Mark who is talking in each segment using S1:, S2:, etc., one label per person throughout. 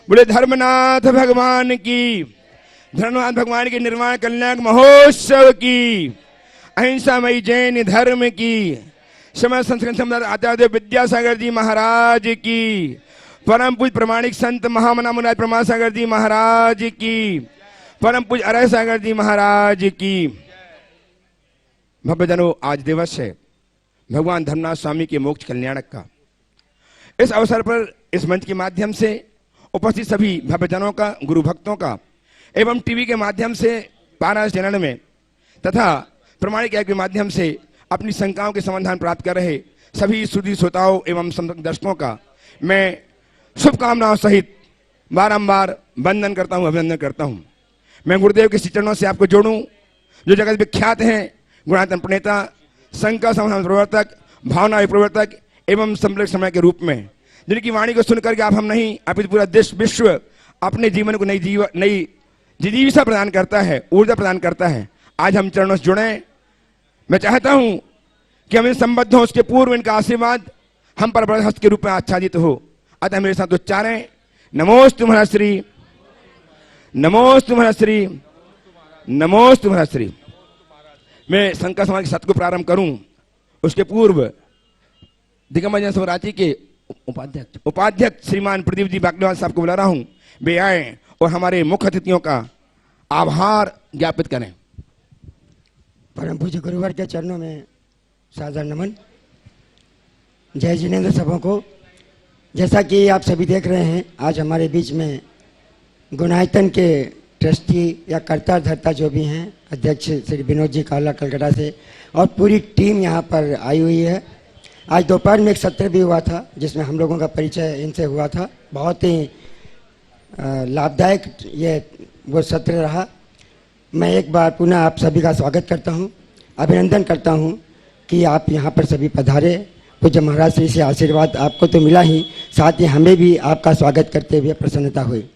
S1: बोले धर्मनाथ भगवान की, धर्मनाथ भगवान के निर्वाण कल्याण महोत्सव की, अहिंसामयी जैन धर्म की, समय संस्कृत आचार्य विद्यासागर जी महाराज की, परम पूज प्रमाणिक संत महामना मुनिराज प्रमाण सागर जी महाराज की, परम पूज अरय सागर जी महाराज की। भव्यजनों, आज दिवस है भगवान धर्मनाथ स्वामी के मोक्ष कल्याणक का। इस अवसर पर इस मंच के माध्यम से उपस्थित सभी भव्यजनों का, गुरु भक्तों का एवं टीवी के माध्यम से पारा चैनल में तथा प्रमाणिक ऐप के माध्यम से अपनी शंकाओं के समाधान प्राप्त कर रहे सभी सुधी श्रोताओं एवं दर्शकों का मैं शुभकामनाओं सहित बारंबार वंदन करता हूं, अभिनंदन करता हूं। मैं गुरुदेव के चरणों से आपको जोड़ूं, जो जगत विख्यात हैं गुणात्म प्रणेता, संकर समाधान प्रवर्तक, भावना प्रवर्तक एवं संप्रेरक समय के रूप में, जिनकी वाणी को सुनकर के आप हम नहीं अपितु पूरा देश विश्व अपने जीवन को नई जिजीविषा प्रदान करता है, ऊर्जा प्रदान करता है। आज हम चरणों से जुड़े। मैं चाहता हूं कि हम इन संबद्ध हों, उसके पूर्व इनका आशीर्वाद हम पर बड़े हस्त के रूप में आच्छादित हो। अतः मेरे साथ उच्चारें, नमोस्तु महर्षि, नमोस्तु महर्षि, नमोस्तु महर्षि। मैं शंकर समाज के सत्य को प्रारंभ करूं, उसके पूर्व दिगंबर जैन सभा रांची के उपाध्यक्ष श्रीमान प्रदीप जी बागलेवाल साहब को बुला रहा हूं। वे आए और हमारे मुख्य अतिथियों का आभार ज्ञापित करें।
S2: परम पूज्य गुरुवर के चरणों में सादर नमन। जय जिनेन्द्र सभा को। जैसा कि आप सभी देख रहे हैं, आज हमारे बीच में गुणायतन के ट्रस्टी या कर्ता धर्ता जो भी हैं, अध्यक्ष श्री विनोद जी काला कलकत्ता से, और पूरी टीम यहाँ पर आई हुई है। आज दोपहर में एक सत्र भी हुआ था जिसमें हम लोगों का परिचय इनसे हुआ था। बहुत ही लाभदायक ये वो सत्र रहा। मैं एक बार पुनः आप सभी का स्वागत करता हूँ, अभिनंदन करता हूँ कि आप यहाँ पर सभी पधारे। पूज्य महाराज श्री से आशीर्वाद आपको तो मिला ही, साथ ही हमें भी आपका स्वागत करते हुए प्रसन्नता हुई।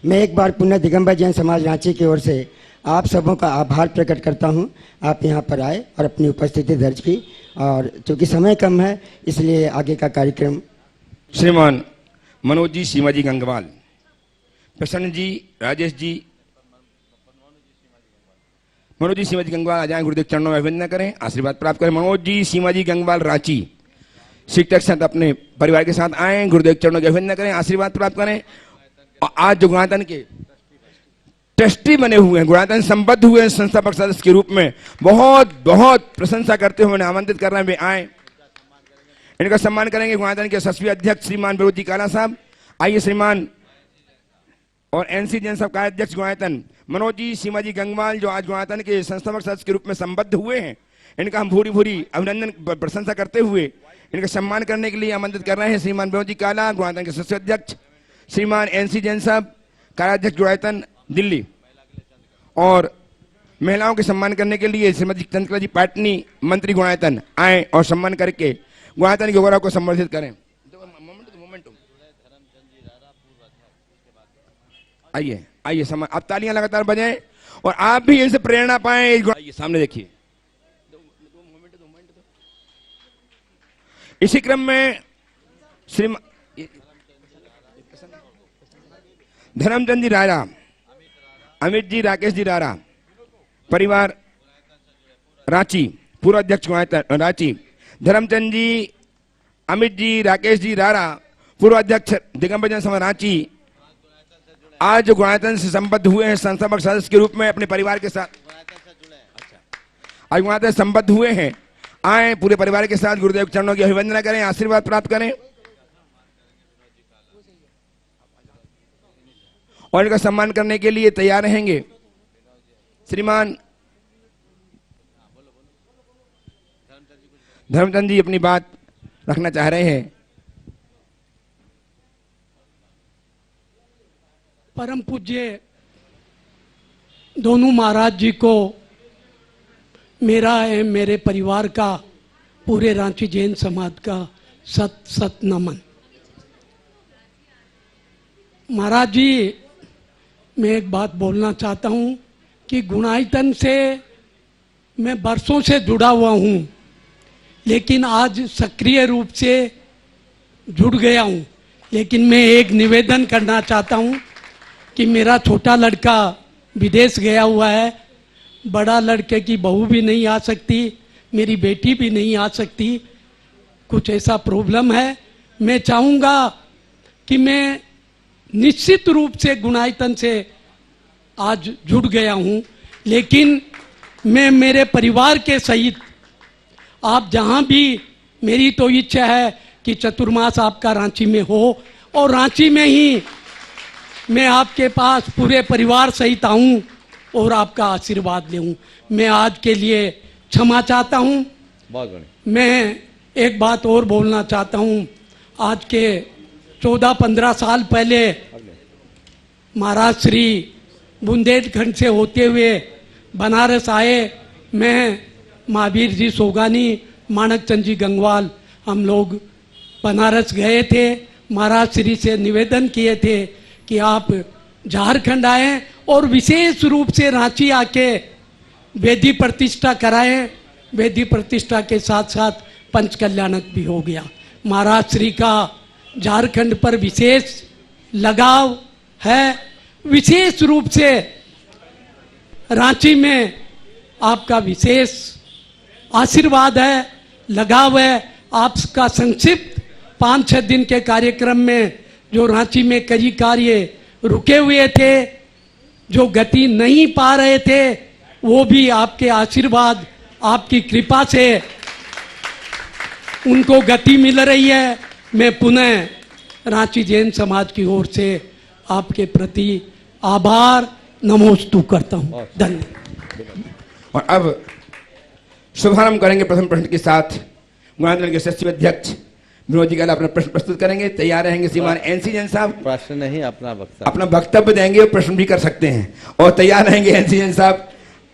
S2: मैं एक बार पुनः दिगंबर जैन समाज रांची की ओर से आप सबों का आभार प्रकट करता हूँ। आप यहाँ पर आए और अपनी उपस्थिति दर्ज की, और चूँकि समय कम है इसलिए आगे का कार्यक्रम
S1: श्रीमान मनोज जी सीमाजी गंगवाल, प्रसन्न जी, राजेश जी, मनोज जी सीमाजी गंगवाल आ जाए, गुरुदेव चरणों में अभिनंदन करें, आशीर्वाद प्राप्त करें। मनोज जी सीमाजी गंगवाल रांची शिक्षक साथ अपने परिवार के साथ आए, गुरुदेव चरणों के अभिनंदन करें, आशीर्वाद प्राप्त करें। और आज जो गुणायतन के ट्रस्टी बने हुए हैं, गुणायतन संबद्ध हुए हैं संस्थापक सदस्य के रूप में, बहुत बहुत प्रशंसा करते हुए आमंत्रित कर रहे हैं वे आए। इनका सम्मान करेंगे गुणायतन के यशस्वी अध्यक्ष श्रीमान विनोद जी काला साहब। आइए श्रीमान और एनसी जैन साहब का अध्यक्ष गुणायतन मनोज जी सीमाजी गंगवाल, जो आज गुणायतन के संस्थापक सदस्य के रूप में संबद्ध हुए हैं, इनका हम भूरी भूरी अभिनंदन प्रशंसा करते हुए इनका सम्मान करने के लिए आमंत्रित कर रहे हैं। श्रीमान विनोद जी काला गुणायतन के सदस्य अध्यक्ष, श्रीमान एनसी जैन साहब कार्याध्यक्ष गुणायतन दिल्ली, और महिलाओं के सम्मान करने के लिए श्रीमती चंद्रकला जी पाटनी मंत्री गुणायतन आए और सम्मान करके गुणायतन के गौरव को संवर्धित करें। आइए आइए सम्मान, अब तालियां लगातार बजाएं और आप भी इनसे प्रेरणा पाएं। आइए सामने देखिए। इसी क्रम में श्री धर्मचंद जी रारा, अमित जी, राकेश जी रारा, परिवार रांची, पूर्व अध्यक्ष गुणायतन रांची, धर्मचंद जी, अमित जी, राकेश जी रारा, पूर्व अध्यक्ष दिगंबर जैन समाज रांची, आज जो गुणायतन से संबद्ध हुए हैं संस्थापक सदस्य के रूप में अपने परिवार के साथ, आज गुणायतन से संबद्ध हुए हैं, आए पूरे परिवार के साथ गुरुदेव चरणों की अभिवंदना करें, आशीर्वाद प्राप्त करें और इनका सम्मान करने के लिए तैयार रहेंगे। श्रीमान धर्मचंद जी अपनी बात रखना चाह रहे हैं।
S3: परम पूज्य दोनों महाराज जी को मेरा एवं मेरे परिवार का, पूरे रांची जैन समाज का सत सत नमन। महाराज जी, मैं एक बात बोलना चाहता हूँ कि गुणायतन से मैं बरसों से जुड़ा हुआ हूँ, लेकिन आज सक्रिय रूप से जुड़ गया हूँ। लेकिन मैं एक निवेदन करना चाहता हूं कि मेरा छोटा लड़का विदेश गया हुआ है, बड़ा लड़के की बहू भी नहीं आ सकती, मेरी बेटी भी नहीं आ सकती, कुछ ऐसा प्रॉब्लम है। मैं चाहूँगा कि मैं निश्चित रूप से गुणायतन से आज जुड़ गया हूँ, लेकिन मैं मेरे परिवार के सहित आप जहाँ भी, मेरी तो इच्छा है कि चतुर्मास आपका रांची में हो और रांची में ही मैं आपके पास पूरे परिवार सहित आऊं और आपका आशीर्वाद लेऊं। मैं आज के लिए क्षमा चाहता हूं।
S4: बहुत बढ़िया।
S3: मैं एक बात और बोलना चाहता हूं। आज के 14-15 साल पहले महाराज श्री बुंदेलखंड से होते हुए बनारस आए। मैं, महावीर जी सोगानी, माणक चंद जी गंगवाल, हम लोग बनारस गए थे। महाराज श्री से निवेदन किए थे कि आप झारखंड आए और विशेष रूप से रांची आके वेदी प्रतिष्ठा कराएं। वेदी प्रतिष्ठा के साथ साथ पंच कल्याणक भी हो गया। महाराज श्री का झारखंड पर विशेष लगाव है, विशेष रूप से रांची में आपका विशेष आशीर्वाद है, लगाव है। आपका संक्षिप्त 5-6 दिन के कार्यक्रम में जो रांची में कई कार्य रुके हुए थे, जो गति नहीं पा रहे थे, वो भी आपके आशीर्वाद, आपकी कृपा से उनको गति मिल रही है। मैं पुनः रांची जैन समाज की ओर से आपके प्रति आभार नमोस्तु करता हूँ। धन्यवाद।
S1: और अब शुभारंभ करेंगे प्रथम प्रश्न के साथ। गुणायतन के सचिव अध्यक्ष विनोद जी अपना प्रश्न प्रस्तुत करेंगे। तैयार रहेंगे श्रीमान एनसी जैन साहब।
S4: प्रश्न नहीं, अपना
S1: वक्तव्य देंगे और प्रश्न भी कर सकते हैं। और तैयार रहेंगे एनसी जैन साहब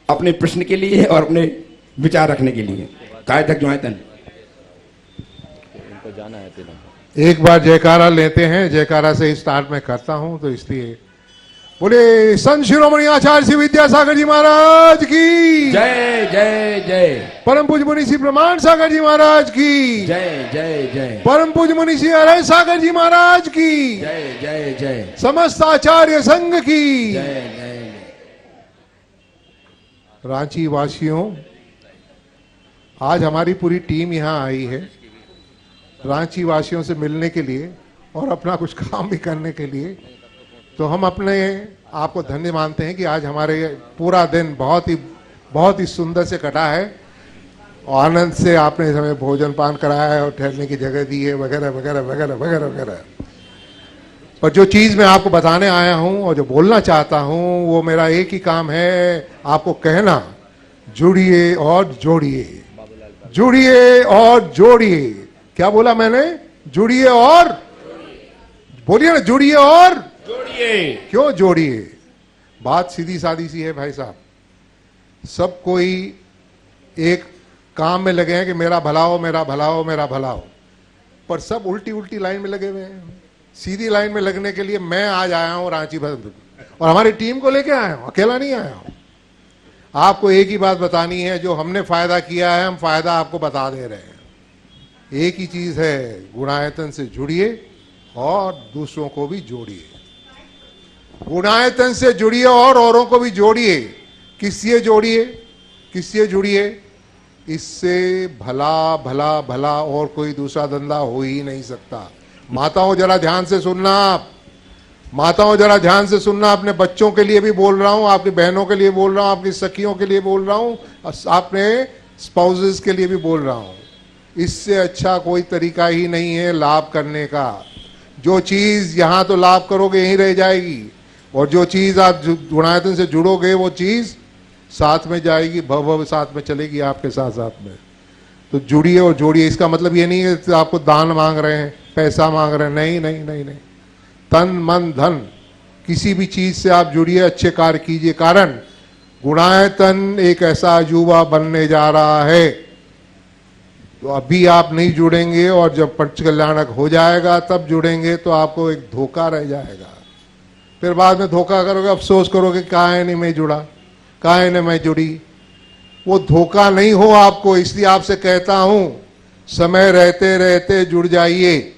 S1: अपने प्रश्न के लिए और अपने विचार रखने के लिए। कार्याध्यक्ष गुणायतन।
S4: इनको जाना है तीनों।
S5: एक बार जयकारा लेते हैं, जयकारा से स्टार्ट में करता हूं, तो इसलिए बोले संत शिरोमणि आचार्य श्री विद्यासागर जी महाराज की
S1: जय जय जय।
S5: परम पूज्य मुनि श्री प्रमाण सागर जी महाराज की
S1: जय जय जय।
S5: परम पूज्य मुनि श्री अरय सागर जी महाराज की
S1: जय जय जय।
S5: समस्त आचार्य संघ की
S1: जय जय।
S5: रांची वासियों, आज हमारी पूरी टीम यहाँ आई है रांची वासियों से मिलने के लिए और अपना कुछ काम भी करने के लिए। तो हम अपने आप को धन्य मानते हैं कि आज हमारे पूरा दिन बहुत ही सुंदर से कटा है और आनंद से आपने हमें भोजन पान कराया है और ठहरने की जगह दी है, वगैरह वगैरह वगैरह वगैरह वगैरह। पर जो चीज़ मैं आपको बताने आया हूं और जो बोलना चाहता हूं, वो मेरा एक ही काम है, आपको कहना, जुड़िए और जोड़िए, जुड़िए और जोड़िए। क्या बोला मैंने? जुड़िए और, बोलिए ना, जुड़िए और
S1: जोड़िए।
S5: क्यों जोड़िए? बात सीधी सादी सी है भाई साहब। सब कोई एक काम में लगे हैं कि मेरा भला हो, मेरा भला हो, मेरा भला हो, पर सब उल्टी उल्टी लाइन में लगे हुए हैं। सीधी लाइन में लगने के लिए मैं आज आया हूं रांची भर और हमारी टीम को लेके आया हूं, अकेला नहीं आया हूं। आपको एक ही बात बतानी है, जो हमने फायदा किया है हम फायदा आपको बता दे रहे हैं। एक ही चीज है, गुणायतन से जुड़िए और दूसरों को भी जोड़िए। गुणायतन से जुड़िए और औरों को भी जोड़िए। किससे जोड़िए? किससे जुड़िए? इससे भला भला भला और कोई दूसरा धंधा हो ही नहीं सकता। माताओं जरा ध्यान से सुनना, आप माताओं जरा ध्यान से सुनना। अपने बच्चों के लिए भी बोल रहा हूं, आपकी बहनों के लिए बोल रहा हूं, आपकी सखियों के लिए बोल रहा हूं, अपने स्पाउसेस के लिए भी बोल रहा हूं। इससे अच्छा कोई तरीका ही नहीं है लाभ करने का। जो चीज यहां तो लाभ करोगे यहीं रह जाएगी, और जो चीज आप गुणायतन से जुड़ोगे वो चीज साथ में जाएगी, भव साथ में चलेगी आपके साथ साथ में। तो जुड़िए और जोड़िए। इसका मतलब ये नहीं है कि आपको दान मांग रहे हैं, पैसा मांग रहे हैं, नहीं नहीं नहीं नहीं। तन मन धन किसी भी चीज से आप जुड़िए, अच्छे कार्य कीजिए। कारण गुणायतन एक ऐसा अजूबा बनने जा रहा है, तो अभी आप नहीं जुड़ेंगे और जब पंच कल्याणक हो जाएगा तब जुड़ेंगे, तो आपको एक धोखा रह जाएगा। फिर बाद में धोखा करोगे, अफसोस करोगे, काहे नहीं मैं जुड़ा, काहे नहीं मैं जुड़ी। वो धोखा नहीं हो आपको, इसलिए आपसे कहता हूं, समय रहते रहते जुड़ जाइए।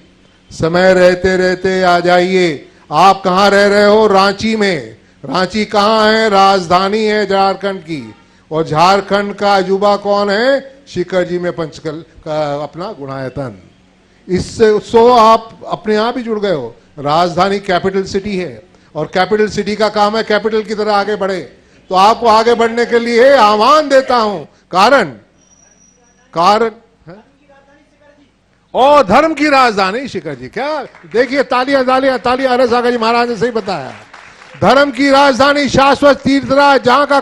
S5: समय रहते रहते आ जाइए। आप कहाँ रह रहे हो? रांची में। रांची कहाँ है? राजधानी है झारखंड की। और झारखंड का अजूबा कौन है? शिखर जी में पंचकल का अपना गुणायतन। इससे सो आप अपने आप ही जुड़ गए हो। राजधानी कैपिटल सिटी है और कैपिटल सिटी का काम है कैपिटल की तरह आगे बढ़े। तो आपको आगे बढ़ने के लिए आह्वान देता हूं। कारण और धर्म की राजधानी शिखर जी। क्या देखिए, तालियां तालियां तालियां। अरे सागर जी महाराज ने सही बताया। धर्म की राजधानी शाश्वत तीर्थराज, जहां का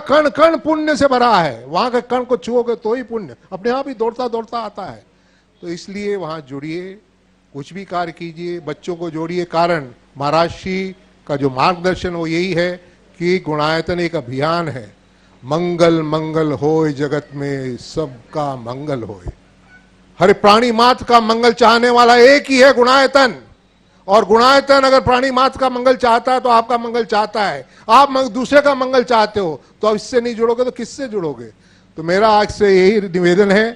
S5: कण कण पुण्य से भरा है। वहां के कण को छुओगे तो ही पुण्य अपने आप ही दौड़ता दौड़ता आता है। तो इसलिए वहां जुड़िए, कुछ भी कार्य कीजिए, बच्चों को जोड़िए। कारण महाराज जी का जो मार्गदर्शन वो यही है कि गुणायतन एक अभियान है। मंगल मंगल होय जगत में, सबका मंगल होय। हर प्राणी मात्र का मंगल चाहने वाला एक ही है, गुणायतन। और गुणायतन अगर प्राणी मात्र का मंगल चाहता है तो आपका मंगल चाहता है। आप दूसरे का मंगल चाहते हो तो अब इससे नहीं जुड़ोगे तो किससे जुड़ोगे? तो मेरा आज से यही निवेदन है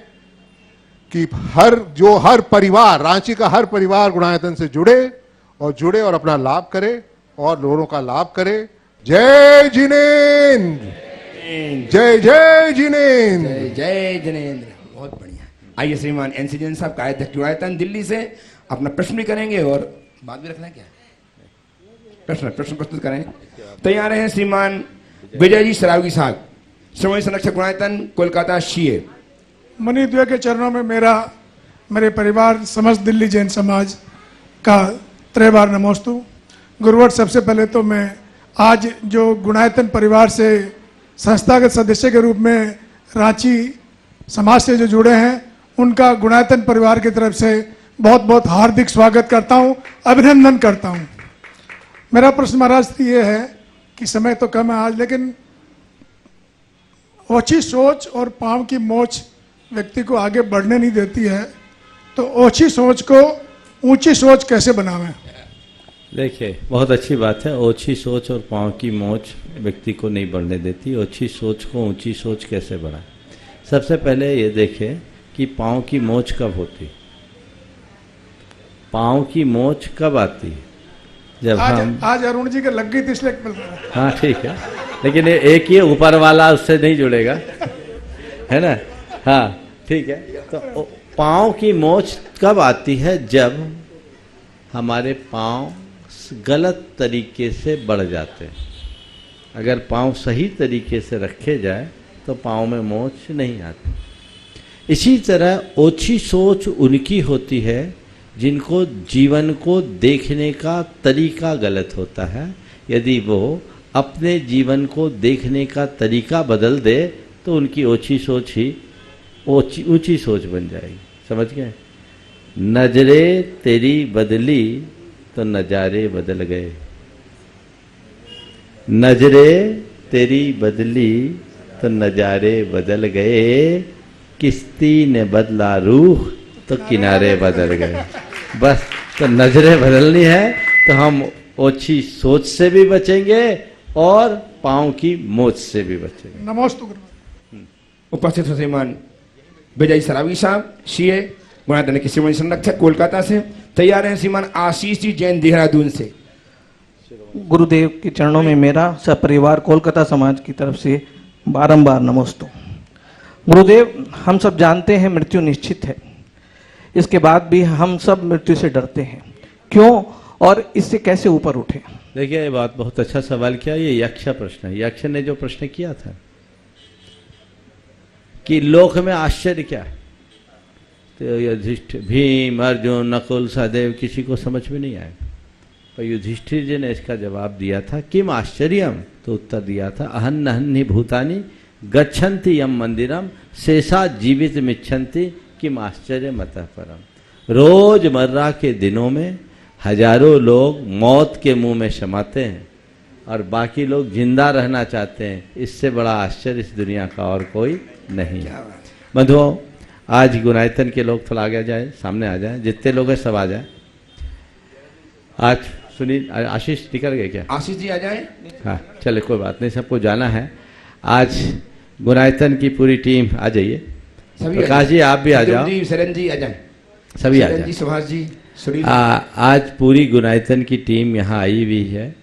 S5: कि हर परिवार, रांची का हर परिवार गुणायतन से जुड़े और अपना लाभ करे और लोगों का लाभ करे। जय जिनेन्द्र, जय जय जिनेन्द्र,
S1: जय जिनेन्द्र। बहुत बढ़िया। आइए श्रीमान एनसी जैन साहब, कार्याध्यक्ष गुणायतन दिल्ली से, अपना प्रश्न भी करेंगे और बात भी रखना है। क्या प्रश्न प्रस्तुत करें? तैयार हैं श्रीमान विजय जी सरावगी साहब, श्रोमणी संरक्षक गुणायतन, कोलकाता सीए।
S6: मणिद्वय के चरणों में मेरे परिवार समस्त दिल्ली जैन समाज का त्रैबार नमोस्तु। गुरुवर, सबसे पहले तो मैं आज जो गुणायतन परिवार से संस्थागत सदस्य के रूप में रांची समाज से जो जुड़े हैं, उनका गुणायतन परिवार की तरफ से बहुत बहुत हार्दिक स्वागत करता हूं, अभिनंदन करता हूं। मेरा प्रश्न महाराज ये है कि समय तो कम है आज, लेकिन ओछी सोच और पांव की मोच व्यक्ति को आगे बढ़ने नहीं देती है, तो ओछी सोच को ऊंची सोच कैसे बनावें?
S4: देखिए, बहुत अच्छी बात है। ओछी सोच और पाँव की मोच व्यक्ति को नहीं बढ़ने देती। ओछी सोच को ऊंची सोच कैसे बढ़ाएं? सबसे पहले ये देखें कि पाँव की मोच कब होती। पाँव की मोच कब आती है? जब
S6: आज अरुण जी के लग गई थी इसलिए मिल रहा है।
S4: हाँ ठीक है, लेकिन एक ही ऊपर वाला उससे नहीं जुड़ेगा, है ना? हाँ ठीक है। तो पाँव की मोच कब आती है? जब हमारे पाँव गलत तरीके से बढ़ जाते हैं। अगर पाँव सही तरीके से रखे जाए तो पाँव में मोच नहीं आती। इसी तरह ओछी सोच उनकी होती है जिनको जीवन को देखने का तरीका गलत होता है। यदि वो अपने जीवन को देखने का तरीका बदल दे तो उनकी ओछी सोच ही ऊंची सोच बन जाएगी। समझ गए? नजरे तेरी बदली तो नजारे बदल गए। नजरे तेरी बदली तो नजारे बदल गए। किश्ती ने बदला रूह तो किनारे बदल गए। बस, तो नजरें बदलनी है तो हम ओछी सोच से भी बचेंगे और पाँव की मोच से भी बचेंगे।
S6: नमोस्तु।
S1: उपस्थित हो श्रीमान विजय सरावगी साहब, सीए, गुणायतन के श्रोमणी संरक्षक, कोलकाता से। तैयार हैं श्रीमान आशीष जी जैन, देहरादून से।
S7: गुरुदेव के चरणों में मेरा सपरिवार कोलकाता समाज की तरफ से बारंबार नमोस्तु। गुरुदेव, हम सब जानते हैं मृत्यु निश्चित है, इसके बाद भी हम सब मृत्यु से डरते हैं, क्यों और इससे कैसे ऊपर उठे?
S4: देखिए, ये बात बहुत अच्छा सवाल किया। ये यक्ष प्रश्न है। यक्ष ने जो प्रश्न किया था कि लोक में आश्चर्य क्या है, तो युधिष्ठिर, भीम, अर्जुन, नकुल, सहदेव किसी को समझ में नहीं आया। पर युधिष्ठिर जी ने इसका जवाब दिया था, किम आश्चर्यम, तो उत्तर दिया था, अहन्नहन्नि भूतानि गच्छन्ति यम मंदिरम शेषा जीवित मिच्छन्ति किम आश्चर्य मतः परम। रोजमर्रा के दिनों में हजारों लोग मौत के मुंह में समाते हैं और बाकी लोग जिंदा रहना चाहते हैं। इससे बड़ा आश्चर्य इस दुनिया का और कोई नहीं। बंधुओं, आज गुणायतन के लोग थोड़ा आगे जाए, सामने आ जाए, जितने लोग हैं सब आ जाए। आज सुनील, आशीष निकल गए क्या?
S1: आशीष जी आ जाए।
S4: हाँ चले, कोई बात नहीं, सबको जाना है। आज गुणायतन की पूरी टीम आ जाइए। प्रकाश जी आप भी आ जाओ।
S1: शरण जी आ जाए।
S4: सभी आ
S1: शरण
S4: जाए।
S1: जी, सुभाष जी, सुनील।
S4: आज पूरी गुनायतन की टीम यहाँ आई हुई है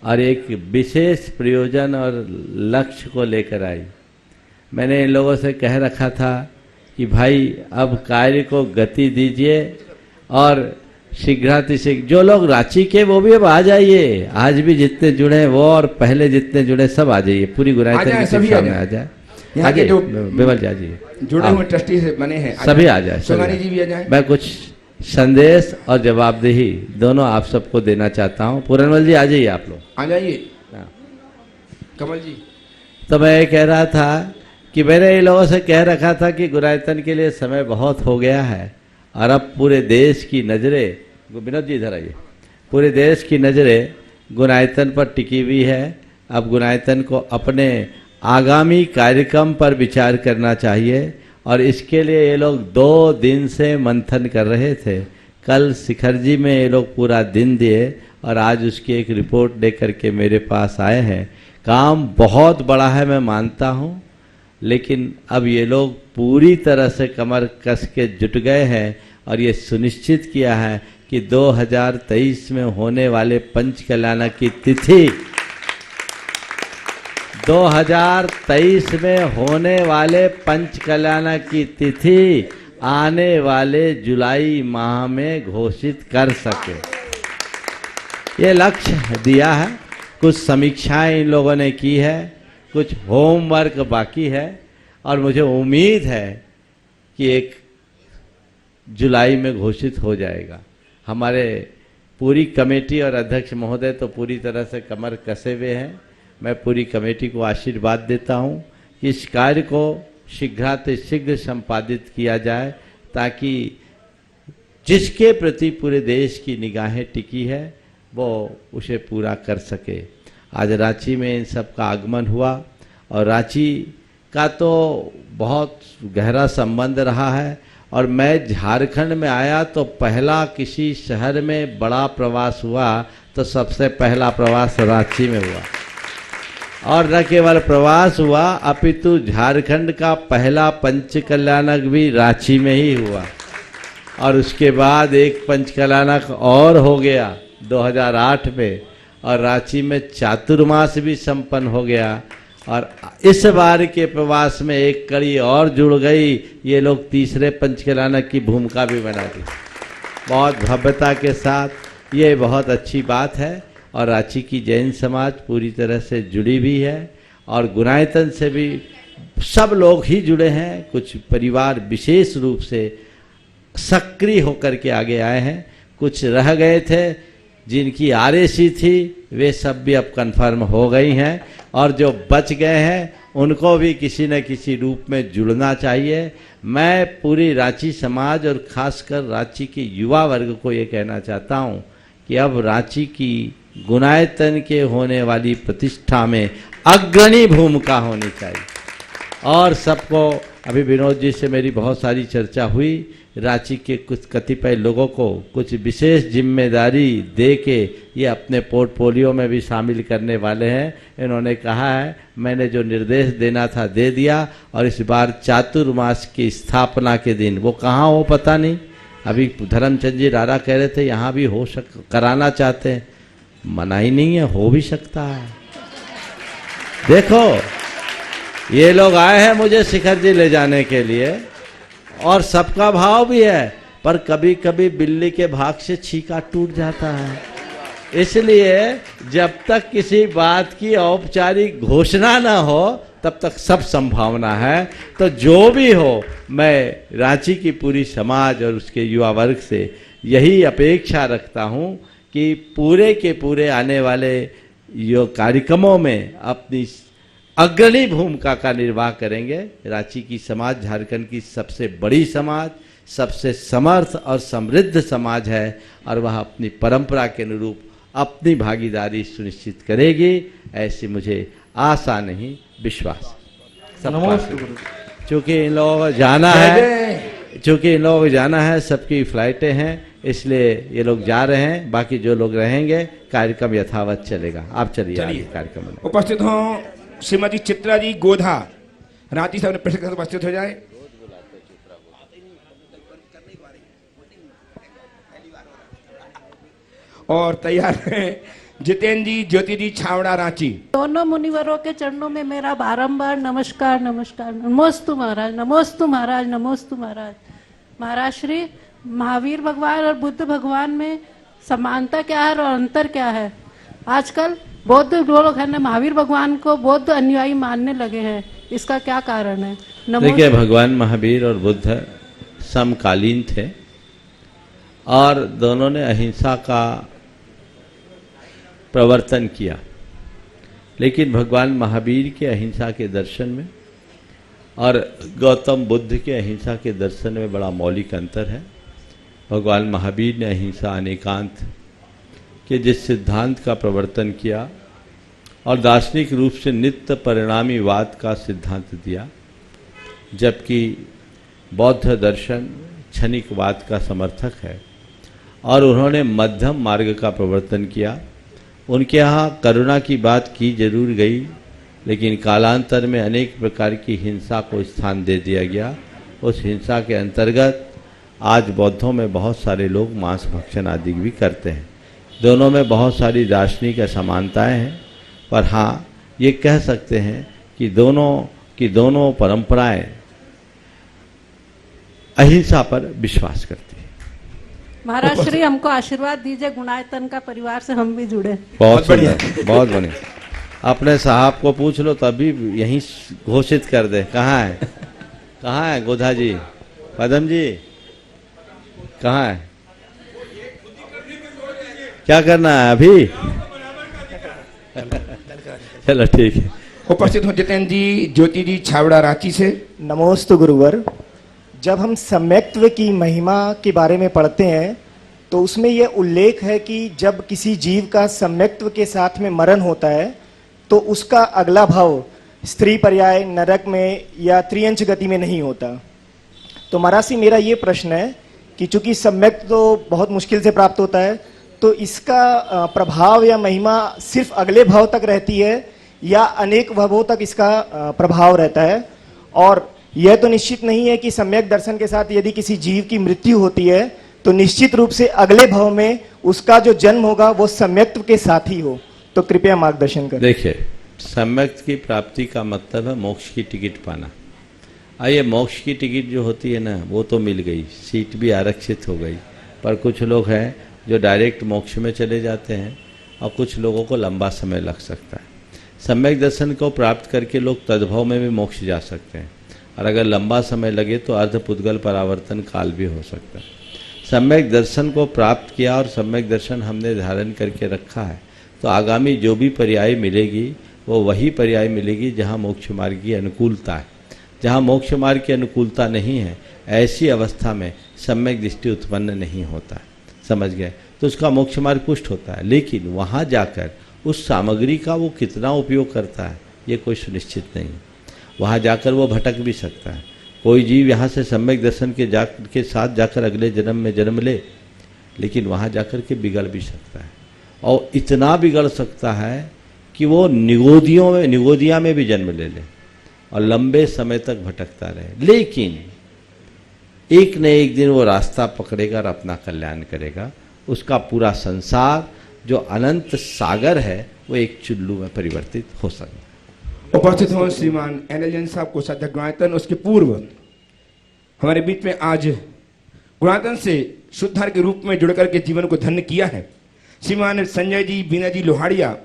S4: और एक विशेष प्रयोजन और लक्ष्य को लेकर आई। मैंने इन लोगों से कह रखा था कि भाई अब कार्य को गति दीजिए और शीघ्रातिशीघ्र जो लोग रांची के वो भी अब आ जाइए। आज भी जितने जुड़े हैं वो और पहले जितने जुड़े सब आ जाइए, पूरी गुनायतन
S1: जाएं,
S4: की
S1: सभी
S4: टीम
S1: आ
S4: सामने
S1: जाएं।
S4: आ जाए।
S1: यहाँ
S4: आ
S1: के जो
S4: जाइए, बेवल जी आ जाइए,
S1: जुड़े हुए ट्रस्टी से बने हैं,
S4: सभी आ जाए।
S1: सोनारी जी भी आ जाए।
S4: मैं कुछ संदेश और जवाबदेही दोनों आप सबको देना चाहता हूँ। पूरनमल जी आ जाइए आप लोग।
S1: आ जाइए
S4: हाँ।
S1: कमल जी।
S4: तो मैं ये कह रहा था कि मैंने इन लोगों से कह रखा था कि गुनायतन के लिए समय बहुत हो गया है और अब पूरे देश की नज़रें, विनोद जी इधर आइए, पूरे देश की नज़रें गुनायतन पर टिकी हुई है। अब गुनायतन को अपने आगामी कार्यक्रम पर विचार करना चाहिए और इसके लिए ये लोग 2 दिन से मंथन कर रहे थे। कल शिखर जी में ये लोग पूरा दिन दिए और आज उसकी एक रिपोर्ट दे करके मेरे पास आए हैं। काम बहुत बड़ा है, मैं मानता हूँ, लेकिन अब ये लोग पूरी तरह से कमर कस के जुट गए हैं और ये सुनिश्चित किया है कि 2023 में होने वाले पंच कल्याण की तिथि 2023 में होने वाले पंच कल्याण की तिथि आने वाले जुलाई माह में घोषित कर सके, ये लक्ष्य दिया है। कुछ समीक्षाएं इन लोगों ने की है, कुछ होमवर्क बाकी है और मुझे उम्मीद है कि 1 जुलाई में घोषित हो जाएगा। हमारे पूरी कमेटी और अध्यक्ष महोदय तो पूरी तरह से कमर कसे हुए हैं। मैं पूरी कमेटी को आशीर्वाद देता हूं कि इस कार्य को शीघ्रातिशीघ्र संपादित किया जाए ताकि जिसके प्रति पूरे देश की निगाहें टिकी है वो उसे पूरा कर सके। आज रांची में इन सब का आगमन हुआ और रांची का तो बहुत गहरा संबंध रहा है और मैं झारखंड में आया तो पहला किसी शहर में बड़ा प्रवास हुआ तो सबसे पहला प्रवास रांची में हुआ और न केवल प्रवास हुआ अपितु झारखंड का पहला पंच कल्याणक भी रांची में ही हुआ और उसके बाद एक पंच कल्याणक और हो गया 2008 में और रांची में चातुर्मास भी संपन्न हो गया और इस बार के प्रवास में एक कड़ी और जुड़ गई। ये लोग तीसरे पंच कल्याणक की भूमिका भी बना दी बहुत भव्यता के साथ। ये बहुत अच्छी बात है और रांची की जैन समाज पूरी तरह से जुड़ी भी है और गुनायतन से भी सब लोग ही जुड़े हैं। कुछ परिवार विशेष रूप से सक्रिय होकर के आगे आए हैं, कुछ रह गए थे जिनकी आरएसी थी वे सब भी अब कन्फर्म हो गई हैं और जो बच गए हैं उनको भी किसी न किसी रूप में जुड़ना चाहिए। मैं पूरी रांची समाज और खासकर रांची के युवा वर्ग को ये कहना चाहता हूँ कि अब रांची की गुनायतन के होने वाली प्रतिष्ठा में अग्रणी भूमिका होनी चाहिए और सबको, अभी विनोद जी से मेरी बहुत सारी चर्चा हुई, रांची के कुछ कतिपय लोगों को कुछ विशेष जिम्मेदारी दे के ये अपने पोर्टफोलियो में भी शामिल करने वाले हैं। इन्होंने कहा है, मैंने जो निर्देश देना था दे दिया और इस बार चातुर्मास की स्थापना के दिन वो कहाँ हो पता नहीं। अभी धर्मचंद जी रारा कह रहे थे यहाँ भी हो कराना चाहते हैं, मना ही नहीं है, हो भी सकता है। देखो ये लोग आए हैं मुझे शिखर जी ले जाने के लिए और सबका भाव भी है, पर कभी कभी बिल्ली के भाग से छीका टूट जाता है। इसलिए जब तक किसी बात की औपचारिक घोषणा ना हो तब तक सब संभावना है। तो जो भी हो, मैं रांची की पूरी समाज और उसके युवा वर्ग से यही अपेक्षा रखता हूँ कि पूरे के पूरे आने वाले यो कार्यक्रमों में अपनी अग्रणी भूमिका का निर्वाह करेंगे। रांची की समाज झारखंड की सबसे बड़ी समाज, सबसे समर्थ और समृद्ध समाज है और वह अपनी परंपरा के अनुरूप अपनी भागीदारी सुनिश्चित करेगी, ऐसी मुझे आशा नहीं विश्वास। चूँकि इन लोगों को जाना है, सबकी फ्लाइटें हैं, इसलिए ये लोग जा रहे हैं। बाकी जो लोग रहेंगे कार्यक्रम यथावत चलेगा। आप चलिए कार्यक्रम में
S1: उपस्थित हों श्रीमती चित्रा जी गोधा, रांची से अपने प्रश्न उपस्थित हो जाए। और तैयार हैं जितेंद्र जी, ज्योति जी, छावड़ा, रांची।
S8: दोनों मुनिवरों के चरणों में मेरा बारंबार नमस्कार नमस्कार। नमोस्तु महाराज, नमोस्तु महाराज, नमोस्तु महाराज। महाराज श्री, महावीर भगवान और बुद्ध भगवान में समानता क्या है और अंतर क्या है? आजकल बौद्ध लोग है ना महावीर भगवान को बौद्ध अनुयायी मानने लगे हैं, इसका क्या कारण है?
S4: देखिए, भगवान महावीर और बुद्ध समकालीन थे और दोनों ने अहिंसा का प्रवर्तन किया, लेकिन भगवान महावीर के अहिंसा के दर्शन में और गौतम बुद्ध के अहिंसा के दर्शन में बड़ा मौलिक अंतर है। भगवान महावीर ने अहिंसा अनेकांत के जिस सिद्धांत का प्रवर्तन किया और दार्शनिक रूप से नित्य परिणामीवाद का सिद्धांत दिया, जबकि बौद्ध दर्शन क्षणिकवाद का समर्थक है और उन्होंने मध्यम मार्ग का प्रवर्तन किया। उनके यहाँ करुणा की बात की जरूर गई, लेकिन कालांतर में अनेक प्रकार की हिंसा को स्थान दे दिया गया। उस हिंसा के अंतर्गत आज बौद्धों में बहुत सारे लोग मांस भक्षण आदि भी करते हैं। दोनों में बहुत सारी दार्शनिक असमानताएं हैं, पर हाँ ये कह सकते हैं कि दोनों परंपराएं अहिंसा पर विश्वास करती है।
S8: महाराज श्री, हमको आशीर्वाद दीजिए, गुणायतन का परिवार से हम भी जुड़े।
S4: बहुत बढ़िया, बहुत बढ़िया। अपने साहब को पूछ लो तभी यहीं घोषित कर दे। कहाँ है, कहाँ है गोधा जी, पदम जी कहाँ है? क्या करना है अभी? चलो ठीक है।
S1: उपस्थित हो जितेंद्र जी, ज्योति जी, छावड़ा, रांची से।
S9: नमोस्तु गुरुवर। जब हम सम्यक्त्व की महिमा के बारे में पढ़ते हैं तो उसमें यह उल्लेख है कि जब किसी जीव का सम्यक्त्व के साथ में मरण होता है तो उसका अगला भाव स्त्री पर्याय, नरक में या त्रियंच गति में नहीं होता। तो महाराज, मेरा ये प्रश्न है कि चूंकि सम्यक्त्व तो बहुत मुश्किल से प्राप्त होता है, तो इसका प्रभाव या महिमा सिर्फ अगले भाव तक रहती है या अनेक भावों तक इसका प्रभाव रहता है? और यह तो निश्चित नहीं है कि सम्यक दर्शन के साथ यदि किसी जीव की मृत्यु होती है तो निश्चित रूप से अगले भाव में उसका जो जन्म होगा वो सम्यक्त्व के साथ ही हो। तो कृपया मार्गदर्शन करें।
S4: देखिए, सम्यक्त्व की प्राप्ति का मतलब है मोक्ष की टिकट पाना। ये मोक्ष की टिकट जो होती है ना, वो तो मिल गई, सीट भी आरक्षित हो गई, पर कुछ लोग हैं जो डायरेक्ट मोक्ष में चले जाते हैं और कुछ लोगों को लंबा समय लग सकता है। सम्यक दर्शन को प्राप्त करके लोग तद्भव में भी मोक्ष जा सकते हैं, और अगर लंबा समय लगे तो अर्धपुद्गल परावर्तन काल भी हो सकता है। सम्यक दर्शन को प्राप्त किया और सम्यक दर्शन हमने धारण करके रखा है, तो आगामी जो भी पर्याय मिलेगी वो वही पर्याय मिलेगी जहाँ मोक्ष मार्ग की अनुकूलता है। जहाँ मोक्ष मार्ग की अनुकूलता नहीं है, ऐसी अवस्था में सम्यक दृष्टि उत्पन्न नहीं होता है। समझ गए? तो उसका मोक्ष मार्ग पुष्ट होता है, लेकिन वहाँ जाकर उस सामग्री का वो कितना उपयोग करता है ये कोई सुनिश्चित नहीं। वहाँ जाकर वो भटक भी सकता है। कोई जीव यहाँ से सम्यक दर्शन के साथ जाकर अगले जन्म में जन्म ले, लेकिन वहाँ जाकर के बिगड़ भी सकता है, और इतना बिगड़ सकता है कि वो निगोदिया में भी जन्म ले और लंबे समय तक भटकता रहे। लेकिन एक न एक दिन वो रास्ता पकड़ेगा और अपना कल्याण करेगा। उसका पूरा संसार जो अनंत सागर है वो एक चुल्लू में परिवर्तित हो सकता है।
S1: उपस्थित हो श्रीमान एनएल जैन साहब, कोषाध्यक्ष गुणायतन। उसके पूर्व हमारे बीच में आज गुणायतन से शुद्धार के रूप में जुड़कर के जीवन को धन्य किया है श्रीमान संजय जी, बीना जी लोहाड़िया,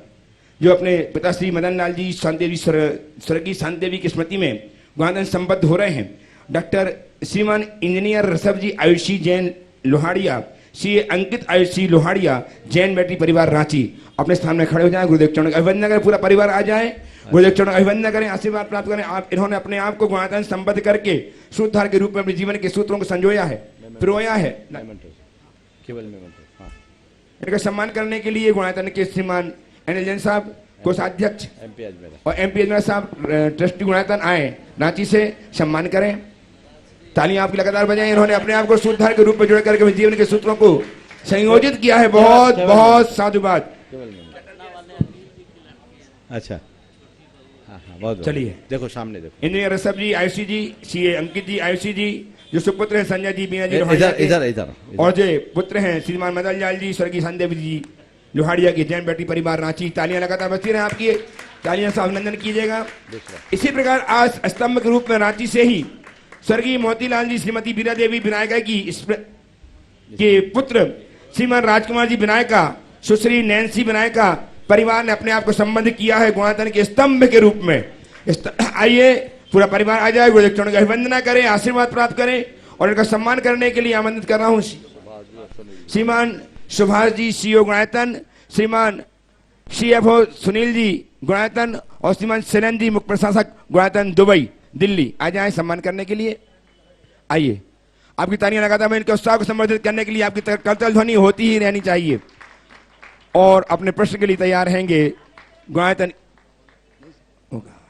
S1: जो अपने पिता श्री मदन लाल जी शांतिदेवी स्वर्गीय शांतिदेवी की स्मृति में गुणायतन संबद्ध हो रहे हैं। डॉक्टर श्रीमान इंजीनियर ऋषभ जी आयुषी जैन लोहाड़िया, श्री अंकित आयुषी लोहाड़िया, जैन बेटी परिवार रांची, अपने स्थान में खड़े हो जाएं। गुरुदेव चरण अभिवंदन करें, पूरा परिवार आ जाए, गुरुदेव चरण अभिवंदन करें, आशीर्वाद प्राप्त करें। आप इन्होंने अपने आप को गुणायतन संबद्ध करके शुद्धार के रूप में अपने जीवन के सूत्रों को संजोया है, पिरोया है।
S4: केवल
S1: इनका सम्मान करने के लिए गुणायतन के श्रीमान एनएल जैन साहब, कोषाध्यक्ष और एमपी अजमेर साहब, ट्रस्टी गुणायतन आए रांची से, सम्मान करें। तालियां आपकी लगातार बजाएं। इन्होंने अपने आप को शुद्धार के रूप में जोड़ करके जीवन के सूत्रों को संयोजित किया है। बहुत बहुत साधुवाद।
S4: अच्छा, हाँ, बहुत
S1: चलिए,
S4: देखो सामने देखो।
S1: इंजीनियर ऋषभ जी आयुषी जी, सीए अंकित जी आयुषी जी, जो सुपुत्र हैं संजय जी, बीना जी
S4: इधर
S1: लोहाड़िया के,
S4: इधर इधर
S1: और जो पुत्र हैं श्रीमान मदन लाल जी, स्वर्गीय संदेव जी लोहाड़िया के, जैन बेटी परिवार रांची। तालियां लगातार बजती रहे आपकी, तालियां से अभिनंदन कीजिएगा। इसी प्रकार आज स्तंभ के रूप में रांची से ही स्वर्गीय मोतीलाल जी, श्रीमती बीरा देवी विनायका के पुत्र श्रीमान राजकुमार जी विनायका, सुश्री नैन्सी विनायका परिवार ने अपने आप को संबंधित किया है गुणातन के स्तंभ के रूप में। आइए पूरा परिवार आ जाए, गुरुदेव चरणों की अभिवंदना करें, आशीर्वाद प्राप्त करें और इनका सम्मान करने के लिए आमंत्रित कर रहा हूं श्रीमान सुभाष जी सीओ गुणायतन, श्रीमान CFO सुनील जी गुणायतन और श्रीमान सेनन जी मुख्य प्रशासक गुणायतन दुबई दिल्ली आ जाए सम्मान करने के लिए। आइए, आपकी तालियां लगातार मैं इनके उत्साह को संवर्धित करने के लिए आपकी करतल ध्वनि होती ही रहनी चाहिए। और अपने प्रश्न के लिए तैयार रहेंगे गुणायतन,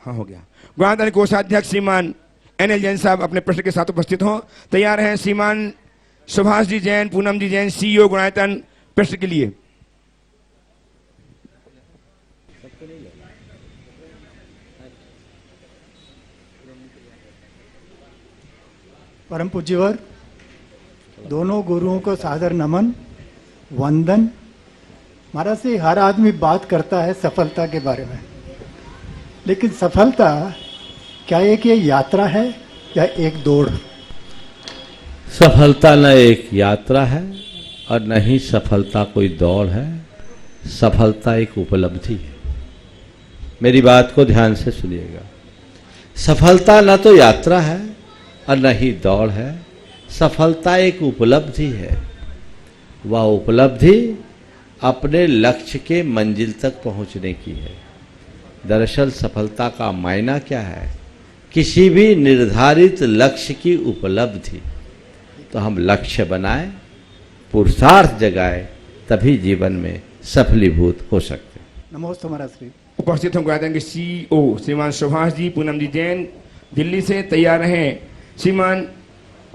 S1: हाँ हो गया, गुणायतन कोषाध्यक्ष श्रीमान NL जैन साहब अपने प्रश्न के साथ उपस्थित हों। तैयार हैं श्रीमान सुभाष जी जैन, पूनम जी जैन, CEO गुणायतन प्रश्न के लिए।
S10: परम पूज्यवर, दोनों गुरुओं को सादर नमन, वंदन। महाराज से हर आदमी बात करता है सफलता के बारे में, लेकिन सफलता क्या एक ये यात्रा है या एक दौड़?
S4: सफलता न एक यात्रा है और न ही सफलता कोई दौड़ है, सफलता एक उपलब्धि है। मेरी बात को ध्यान से सुनिएगा। सफलता न तो यात्रा है और न ही दौड़ है, सफलता एक उपलब्धि है। वह उपलब्धि अपने लक्ष्य के मंजिल तक पहुंचने की है। दरअसल सफलता का मायना क्या है? किसी भी निर्धारित लक्ष्य की उपलब्धि। तो हम लक्ष्य बनाएं, पुरुषार्थ जगाएं, तभी जीवन में सफलीभूत हो सकते हैं।
S10: नमोस्तु महाराज श्री।
S1: उपस्थित हों गुणायतन के CEO श्रीमान सुभाष जी, पूनम जी जैन दिल्ली से। तैयार हैं श्रीमान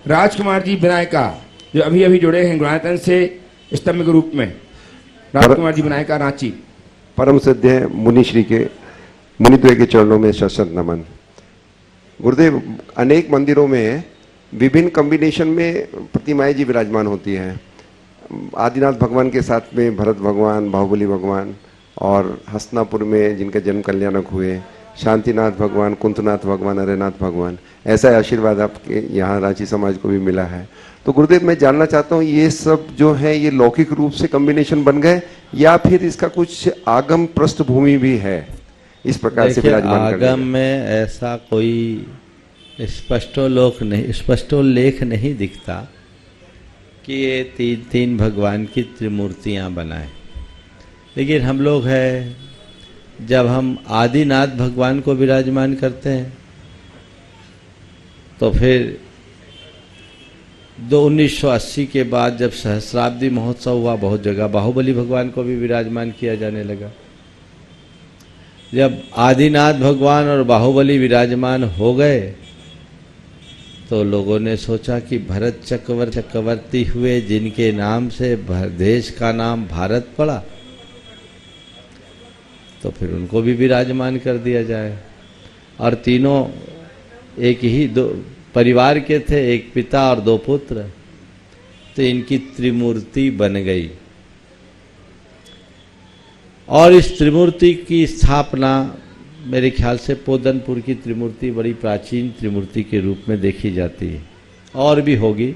S1: राजकुमार जी विनायका जो अभी अभी जुड़े हैं गुणायतन से स्तंभ के रूप में। राजकुमार जी विनायका रांची।
S11: परम सद्य मुनिश्री के मुनिद्वय के चरणों में शत नमन। गुरुदेव, अनेक मंदिरों में विभिन्न कॉम्बिनेशन में प्रतिमाएं जी विराजमान होती हैं। आदिनाथ भगवान के साथ में भरत भगवान, बाहुबली भगवान, और हस्तिनापुर में जिनका जन्म कल्याणक हुए शांतिनाथ भगवान, कुंतनाथ भगवान, अरेनाथ भगवान। ऐसा आशीर्वाद आपके यहाँ रांची समाज को भी मिला है। तो गुरुदेव, मैं जानना चाहता हूँ ये सब जो है ये लौकिक रूप से कॉम्बिनेशन बन गए या फिर इसका कुछ आगम पृष्ठभूमि भी है इस प्रकार से विराजमान?
S4: आगम में ऐसा कोई स्पष्टोल्लेख नहीं दिखता कि ये तीन तीन भगवान की त्रिमूर्तियां बनाए। लेकिन हम लोग हैं, जब हम आदिनाथ भगवान को विराजमान करते हैं तो फिर 1980 के बाद जब सहस्राब्दी महोत्सव हुआ, बहुत जगह बाहुबली भगवान को भी विराजमान किया जाने लगा। जब आदिनाथ भगवान और बाहुबली विराजमान हो गए तो लोगों ने सोचा कि भरत चक्रवर्ती हुए जिनके नाम से देश का नाम भारत पड़ा, तो फिर उनको भी विराजमान कर दिया जाए। और तीनों एक ही दो परिवार के थे, एक पिता और दो पुत्र, तो इनकी त्रिमूर्ति बन गई। और इस त्रिमूर्ति की स्थापना मेरे ख्याल से पोदनपुर की त्रिमूर्ति बड़ी प्राचीन त्रिमूर्ति के रूप में देखी जाती है, और भी होगी।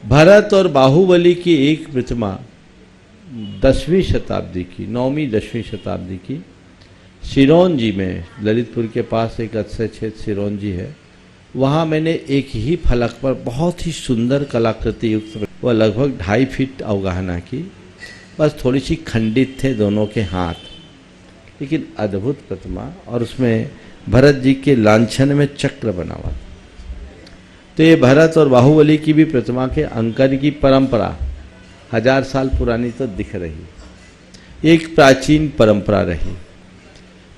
S4: भरत और बाहुबली की एक प्रतिमा 10वीं शताब्दी की, 9वीं 10वीं शताब्दी की सिरोंजी में, ललितपुर के पास एक अक्षय क्षेत्र सिरोंजी है, वहाँ मैंने एक ही फलक पर बहुत ही सुंदर कलाकृति युक्त, वह लगभग 2.5 फीट अवगाहना की, बस थोड़ी सी खंडित थे दोनों के हाथ, लेकिन अद्भुत प्रतिमा। और उसमें भरत जी के लांछन में चक्र बना हुआ। तो ये भरत और बाहुबली की भी प्रतिमा के अंकन की परंपरा 1000 साल पुरानी तो दिख रही, एक प्राचीन परंपरा रही।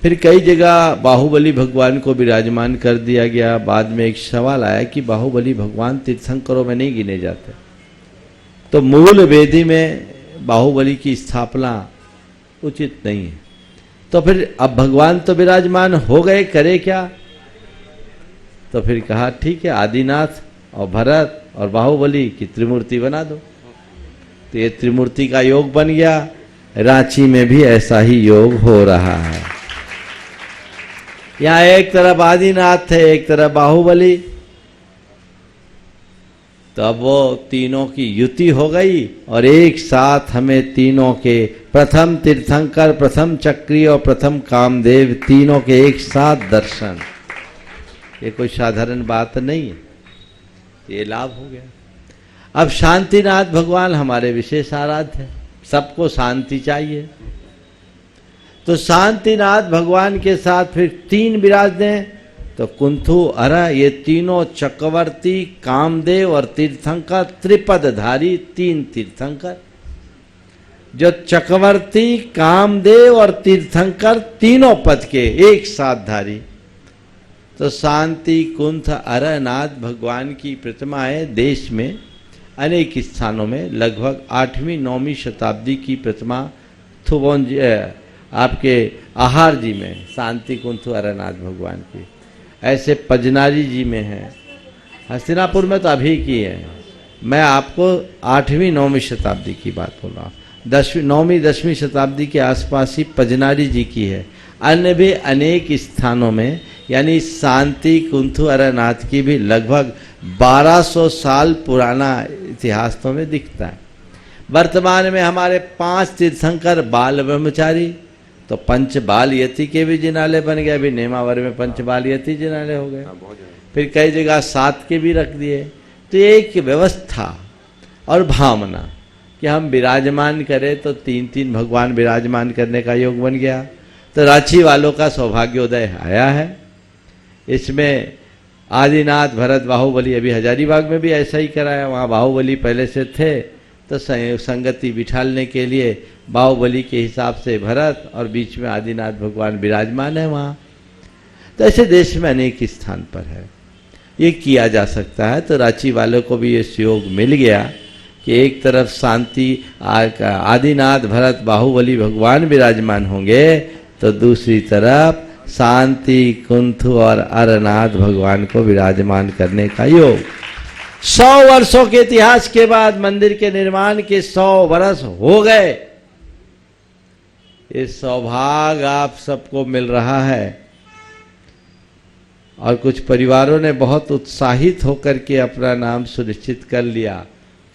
S4: फिर कई जगह बाहुबली भगवान को विराजमान कर दिया गया। बाद में एक सवाल आया कि बाहुबली भगवान तीर्थंकरों में नहीं गिने जाते, तो मूल वेदी में बाहुबली की स्थापना उचित नहीं है। तो फिर अब भगवान तो विराजमान हो गए, करे क्या? तो फिर कहा ठीक है, आदिनाथ और भरत और बाहुबली की त्रिमूर्ति बना दो। तो ये त्रिमूर्ति का योग बन गया। रांची में भी ऐसा ही योग हो रहा है। यहाँ एक तरफ आदिनाथ थे, एक तरफ बाहुबली, तो अब वो तीनों की युति हो गई और एक साथ हमें तीनों के, प्रथम तीर्थंकर, प्रथम चक्री और प्रथम कामदेव, तीनों के एक साथ दर्शन। ये कोई साधारण बात नहीं है, ये लाभ हो गया। अब शांतिनाथ भगवान हमारे विशेष आराध्य है, सबको शांति चाहिए। तो शांतिनाथ भगवान के साथ फिर तीन विराजते हैं, तो कुंथु अर, ये तीनों चक्रवर्ती, कामदेव और तीर्थंकर, त्रिपदधारी तीन तीर्थंकर। जो चक्रवर्ती, कामदेव और तीर्थंकर तीनों पद के एक साथ धारी। तो शांति कुंथ अरनाथ भगवान की प्रतिमाएं देश में अनेक स्थानों में, लगभग 8वीं 9वीं शताब्दी की प्रतिमा थुबोन आपके आहार जी में शांति कुंथ अरनाथ भगवान की, ऐसे पजनारी जी में है, हस्तिनापुर में तो अभी की है। मैं आपको 8वीं 9वीं शताब्दी की बात बोल रहा हूँ। 9वीं 10वीं शताब्दी के आसपास ही पजनारी जी की है। अन्य भी अनेक स्थानों में, यानी शांति कुंथु अरनाथ की भी लगभग 1200 साल पुराना इतिहास तो में दिखता है। वर्तमान में हमारे 5 तीर्थंकर बाल ब्रह्मचारी, तो पंच बाल यति के भी जिनालय बन गए। अभी नेमावर में पंच बाल यति जिनालय हो गए, फिर कई जगह 7 के भी रख दिए। तो एक व्यवस्था और भावना कि हम विराजमान करें, तो 3 भगवान विराजमान करने का योग बन गया। तो रांची वालों का सौभाग्योदय आया है। इसमें आदिनाथ, भरत, बाहुबली, अभी हजारीबाग में भी ऐसा ही कराया। वहाँ बाहुबली पहले से थे, तो संगति बिठालने के लिए बाहुबली के हिसाब से भरत और बीच में आदिनाथ भगवान विराजमान है वहाँ। तो ऐसे देश में अनेक स्थान पर है, ये किया जा सकता है। तो रांची वालों को भी ये सहयोग मिल गया कि एक तरफ शांति आदिनाथ, भरत, बाहुबली भगवान विराजमान होंगे, तो दूसरी तरफ शांति कुंथु और अरनाथ भगवान को विराजमान करने का योग। 100 वर्षों के इतिहास के बाद मंदिर के निर्माण के 100 वर्ष हो गए। ये सौभाग्य आप सबको मिल रहा है। और कुछ परिवारों ने बहुत उत्साहित होकर के अपना नाम सुनिश्चित कर लिया।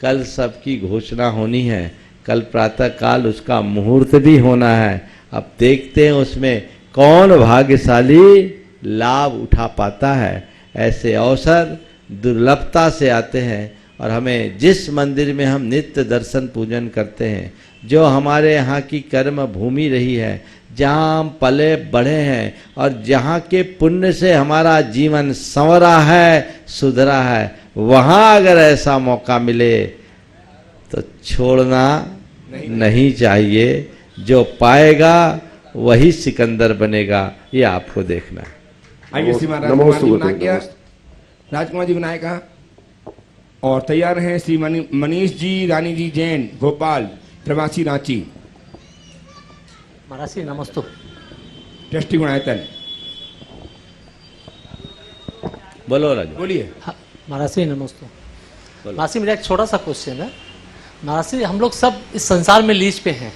S4: कल सबकी घोषणा होनी है, कल प्रातः काल उसका मुहूर्त भी होना है। अब देखते हैं उसमें कौन भाग्यशाली लाभ उठा पाता है। ऐसे अवसर दुर्लभता से आते हैं, और हमें जिस मंदिर में हम नित्य दर्शन पूजन करते हैं, जो हमारे यहाँ की कर्म भूमि रही है, जहाँ हम पले बढ़े हैं और जहाँ के पुण्य से हमारा जीवन संवरा है, सुधरा है, वहाँ अगर ऐसा मौका मिले तो छोड़ना नहीं चाहिए। जो पाएगा वही सिकंदर बनेगा, ये आपको देखना है।
S1: आइए श्रीमान राजकुमार जी विनायक का, और तैयार हैं श्री मनीष जी, रानी जी जैन, भोपाल, प्रवासी रांची।
S12: महाराज नमस्ते।
S1: ट्रस्टी गुणायतन
S4: बोलो राज,
S12: बोलिए। हाँ, महाराज नमस्ते। महाराज मेरा एक छोटा सा क्वेश्चन है। महाराज हम लोग सब इस संसार में लीज पे हैं,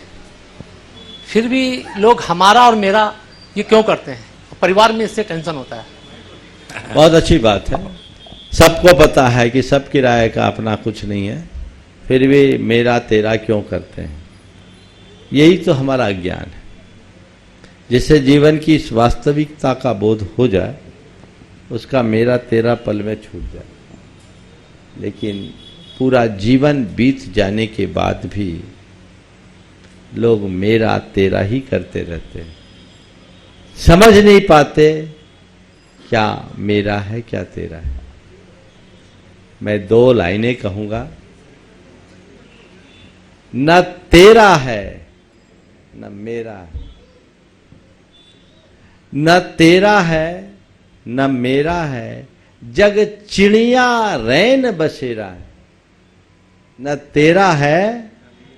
S12: फिर भी लोग हमारा और मेरा ये क्यों करते हैं? परिवार में इससे टेंशन होता है।
S4: बहुत अच्छी बात है। सबको पता है कि सब किराए का अपना कुछ नहीं है, फिर भी मेरा तेरा क्यों करते हैं? यही तो हमारा अज्ञान है। जिससे जीवन की इस वास्तविकता का बोध हो जाए, उसका मेरा तेरा पल में छूट जाए। लेकिन पूरा जीवन बीत जाने के बाद भी लोग मेरा तेरा ही करते रहते हैं, समझ नहीं पाते क्या मेरा है क्या तेरा है। मैं 2 लाइनें कहूंगा, न तेरा है न मेरा है, न तेरा है न मेरा है, जग चिड़िया रैन बसेरा है। न तेरा है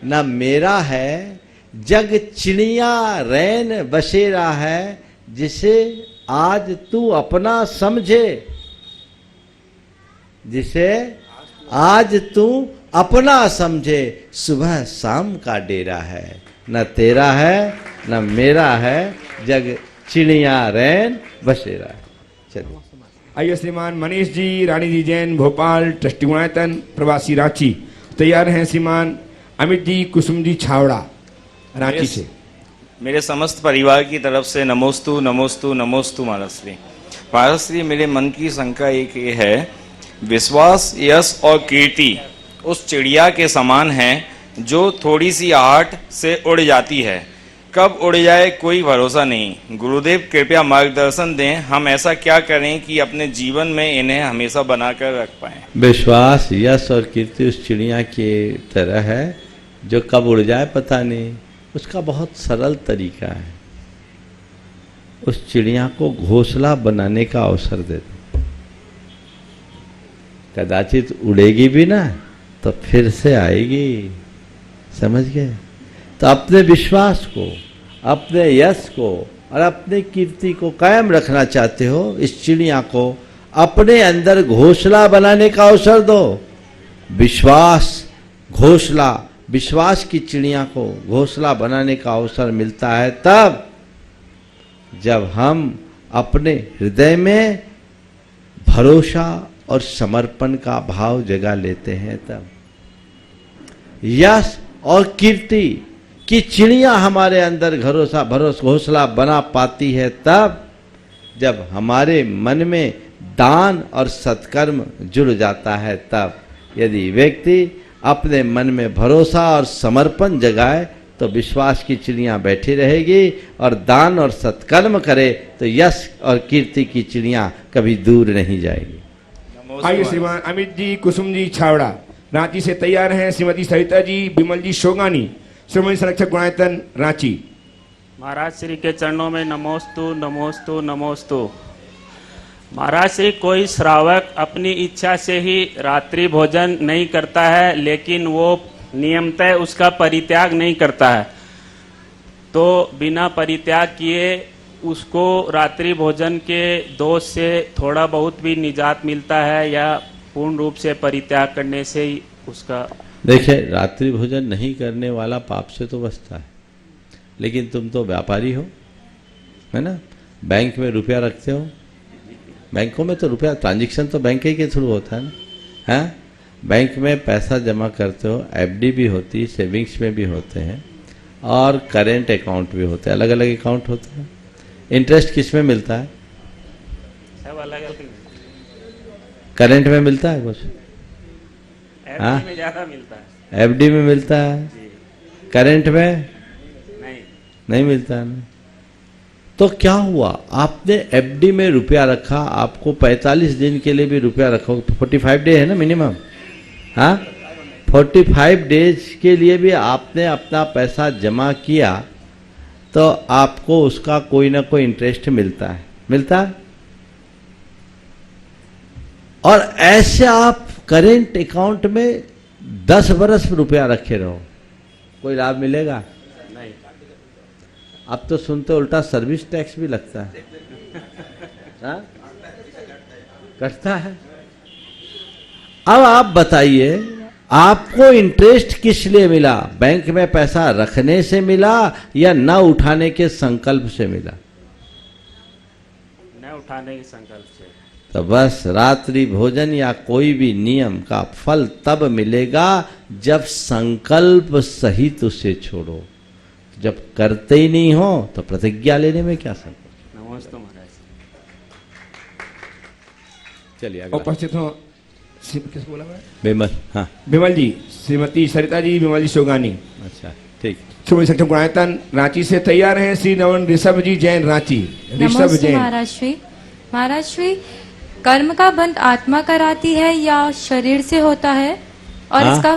S4: न मेरा है, जग चिड़िया रैन बसेरा है। जिसे आज तू अपना समझे, जिसे आज तू अपना समझे, सुबह शाम का डेरा है, न तेरा है न मेरा है, जग चिड़िया रैन बसेरा है। चलिए
S1: आइए श्रीमान मनीष जी, रानी जी जैन भोपाल, ट्रस्टी गुणायतन, प्रवासी रांची। तैयार हैं श्रीमान अमित जी कुसुम जी छावड़ा रांची से।
S13: मेरे समस्त परिवार की तरफ से नमोस्तु नमोस्तु नमोस्तु महाराज श्री। मेरे मन की शंका एक ये है, विश्वास, यश और कीर्ति उस चिड़िया के समान है जो थोड़ी सी आहट से उड़ जाती है, कब उड़ जाए कोई भरोसा नहीं। गुरुदेव कृपया मार्गदर्शन दें, हम ऐसा क्या करें कि अपने जीवन में इन्हें हमेशा बनाकर रख पाएं।
S4: विश्वास, यश और कीर्ति उस चिड़िया की तरह है जो कब उड़ जाए पता नहीं। उसका बहुत सरल तरीका है, उस चिड़िया को घोंसला बनाने का अवसर दे दो। कदाचित उड़ेगी भी ना तो फिर से आएगी, समझ गए? तो अपने विश्वास को, अपने यश को और अपने कीर्ति को कायम रखना चाहते हो, इस चिड़िया को अपने अंदर घोंसला बनाने का अवसर दो। विश्वास, घोंसला, विश्वास की चिड़िया को घोंसला बनाने का अवसर मिलता है तब जब हम अपने हृदय में भरोसा और समर्पण का भाव जगा लेते हैं। तब यश और कीर्ति की चिड़िया हमारे अंदर घोंसला बना पाती है तब जब हमारे मन में दान और सत्कर्म जुड़ जाता है। तब यदि व्यक्ति अपने मन में भरोसा और समर्पण जगाए तो विश्वास की चिड़िया बैठी रहेगी, और दान और सत्कर्म करे तो यश और कीर्ति की चिड़िया कभी दूर नहीं जाएगी।
S1: आइए श्रीमान अमित जी कुसुम जी छावड़ा रांची से। तैयार हैं श्रीमती सरिता जी, विमल जी शोगानी, श्रोमणी संरक्षक गुणायतन रांची।
S14: महाराज श्री के चरणों में नमोस्तु नमोस्तु नमोस्तु। महाराज श्री, कोई श्रावक अपनी इच्छा से ही रात्रि भोजन नहीं करता है, लेकिन वो नियमतः उसका परित्याग नहीं करता है, तो बिना परित्याग किए उसको रात्रि भोजन के दोष से थोड़ा बहुत भी निजात मिलता है, या पूर्ण रूप से परित्याग करने से ही उसका?
S4: देखिए, रात्रि भोजन नहीं करने वाला पाप से तो बचता है, लेकिन तुम तो व्यापारी हो, है ना? बैंक में रुपया रखते हो, बैंकों में तो रुपया ट्रांजैक्शन तो बैंक ही के थ्रू होता है ना, हैं? बैंक में पैसा जमा करते हो, एफडी भी होती है, सेविंग्स में भी होते हैं और करेंट अकाउंट भी होते हैं, अलग अलग अकाउंट होते हैं। इंटरेस्ट किस में मिलता है?
S14: सब अलग अलग।
S4: करेंट में मिलता है कुछ?
S14: एफडी में ज्यादा मिलता है।
S4: एफडी में मिलता है, करेंट में नहीं मिलता है ना। तो क्या हुआ, आपने एफडी में रुपया रखा, आपको 45 दिन के लिए भी रुपया रखो, 45 डे है ना मिनिमम, हाँ? 45 डेज के लिए भी आपने अपना पैसा जमा किया तो आपको उसका कोई ना कोई इंटरेस्ट मिलता है। और ऐसे आप करेंट अकाउंट में 10 बरस रुपया रखे रहो, कोई लाभ मिलेगा?
S14: नहीं।
S4: अब तो सुनते उल्टा सर्विस टैक्स भी लगता है, हाँ? कटता है। अब आप बताइए, आपको इंटरेस्ट किस लिए मिला? बैंक में पैसा रखने से मिला या न उठाने के संकल्प से मिला?
S14: न उठाने के संकल्प से।
S4: तो बस रात्रि भोजन या कोई भी नियम का फल तब मिलेगा जब संकल्प सहित उसे छोड़ो। जब करते ही नहीं हो तो प्रतिज्ञा लेने में क्या संकोच?
S14: नमस्ते महाराज।
S4: चलिए
S1: उपस्थित हो किस बोला मैं?
S4: विमल, हाँ
S1: विमल जी, श्रीमती सरिता जी, विमल जी शोगानी।
S4: अच्छा ठीक।
S1: श्रोमणी संरक्षक गुणायतन रांची से। तैयार हैं श्री नवन ऋषभ जी जैन रांची। ऋषभ जैन।
S15: महाराज श्री, कर्म का बंध आत्मा कराती है या शरीर से होता है? और इसका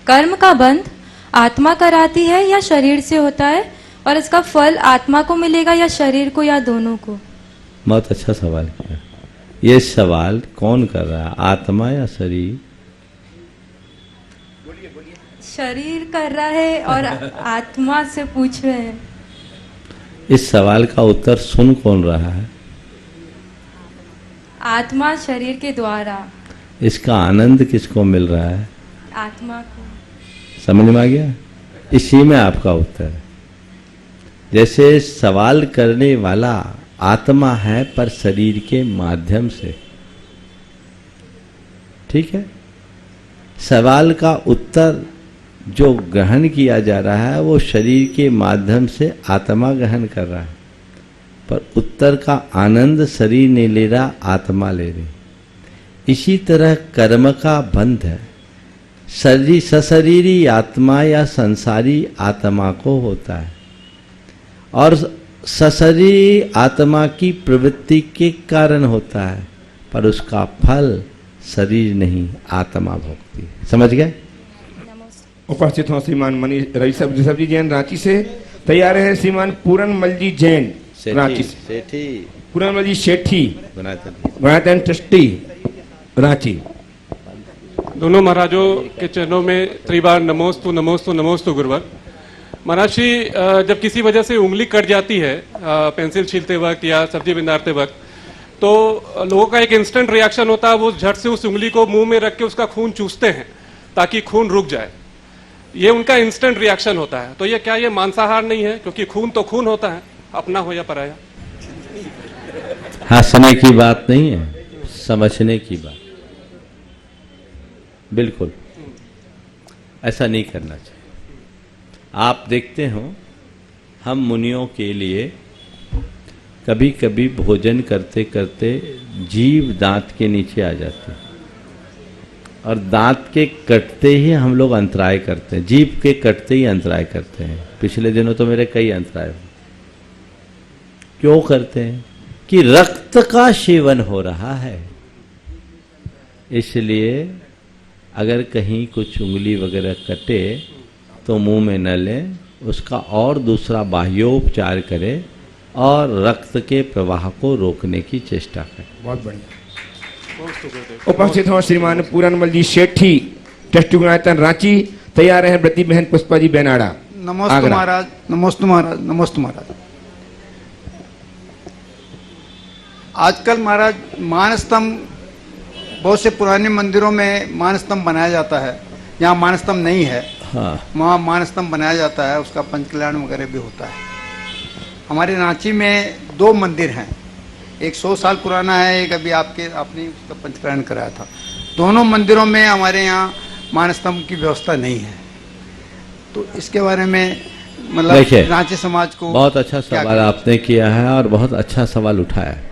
S15: कर्म का बंध आत्मा कराती है या शरीर से होता है, और इसका फल आत्मा को मिलेगा या शरीर को, या दोनों को?
S4: बहुत अच्छा सवाल किया। ये सवाल कौन कर रहा है, आत्मा या शरीर?
S15: शरीर कर रहा है और आत्मा से पूछ रहे हैं।
S4: इस सवाल का उत्तर सुन कौन रहा है?
S15: आत्मा शरीर के द्वारा।
S4: इसका आनंद किसको मिल रहा है?
S15: आत्मा को।
S4: समझ में आ गया? इसी में आपका उत्तर है। जैसे सवाल करने वाला आत्मा है पर शरीर के माध्यम से, ठीक है? सवाल का उत्तर जो ग्रहण किया जा रहा है वो शरीर के माध्यम से आत्मा ग्रहण कर रहा है, पर उत्तर का आनंद शरीर नहीं ले रहा, आत्मा ले रही। इसी तरह कर्म का बंध है, शरीर सशरीरी आत्मा या संसारी आत्मा को होता है, और सशरीरी आत्मा की प्रवृत्ति के कारण होता है, पर उसका फल शरीर नहीं आत्मा भोगती है। समझ गए?
S1: उपस्थित हो श्रीमान मनीष ऋषभ जी जैन रांची से, तैयार है श्रीमान पूरनमल जी जैन रांची से,
S4: सेठी
S1: पूरनमल जी सेठी गुणायतन ट्रस्टी रांची।
S16: दोनों महाराजों के चरणों में त्रिबार नमोस्तु नमोस्तु नमोस्तु गुरुवर। महाराज श्री, जब किसी वजह से उंगली कट जाती है पेंसिल छीलते वक्त या सब्जी बिंदारते वक्त, तो लोगों का एक इंस्टेंट रिएक्शन होता है, वो झट से उस उंगली को मुंह में रख के उसका खून चूसते हैं ताकि खून रुक जाए। ये उनका इंस्टेंट रिएक्शन होता है। तो ये क्या ये मांसाहार नहीं है? क्योंकि खून तो खून होता है, अपना हो या पराया।
S4: हाँ, समय की बात नहीं है, समझने की बात। बिल्कुल ऐसा नहीं करना चाहिए। आप देखते हो, हम मुनियों के लिए कभी कभी भोजन करते करते जीभ दांत के नीचे आ जाती है, और दांत के कटते ही हम लोग अंतराय करते हैं, जीभ के कटते ही अंतराय करते हैं। पिछले दिनों तो मेरे कई अंतराय हुए। क्यों करते हैं? कि रक्त का सेवन हो रहा है। इसलिए अगर कहीं कुछ उंगली वगैरह कटे तो मुंह में न लें, उसका और दूसरा बाह्योपचार करें और रक्त के प्रवाह को रोकने की चेष्टा करें।
S1: बहुत बढ़िया। उपस्थित हो श्रीमान पूरनमल जी सेठी ट्रस्टी गुणायतन रांची, तैयार है ब्रती बहन पुष्पा जी बेनाड़ा।
S17: नमस्ते महाराज, नमस्ते महाराज, नमस्ते महाराज। आजकल महाराज मानस्तंभ, बहुत से पुराने मंदिरों में मानस्तंभ बनाया जाता है, यहाँ मानस्तंभ नहीं है।
S4: हाँ,
S17: वहाँ मानस्तंभ बनाया जाता है, उसका पंचकल्याण वगैरह भी होता है। हमारे रांची में 2 मंदिर हैं, एक 100 साल पुराना है, एक अभी आपने उसका पंचकल्याण कराया था। दोनों मंदिरों में हमारे यहाँ मानस्तंभ की व्यवस्था नहीं है। तो इसके बारे में मतलब रांची समाज को
S4: बहुत अच्छा सवाल आपने किया है और बहुत अच्छा सवाल उठाया है।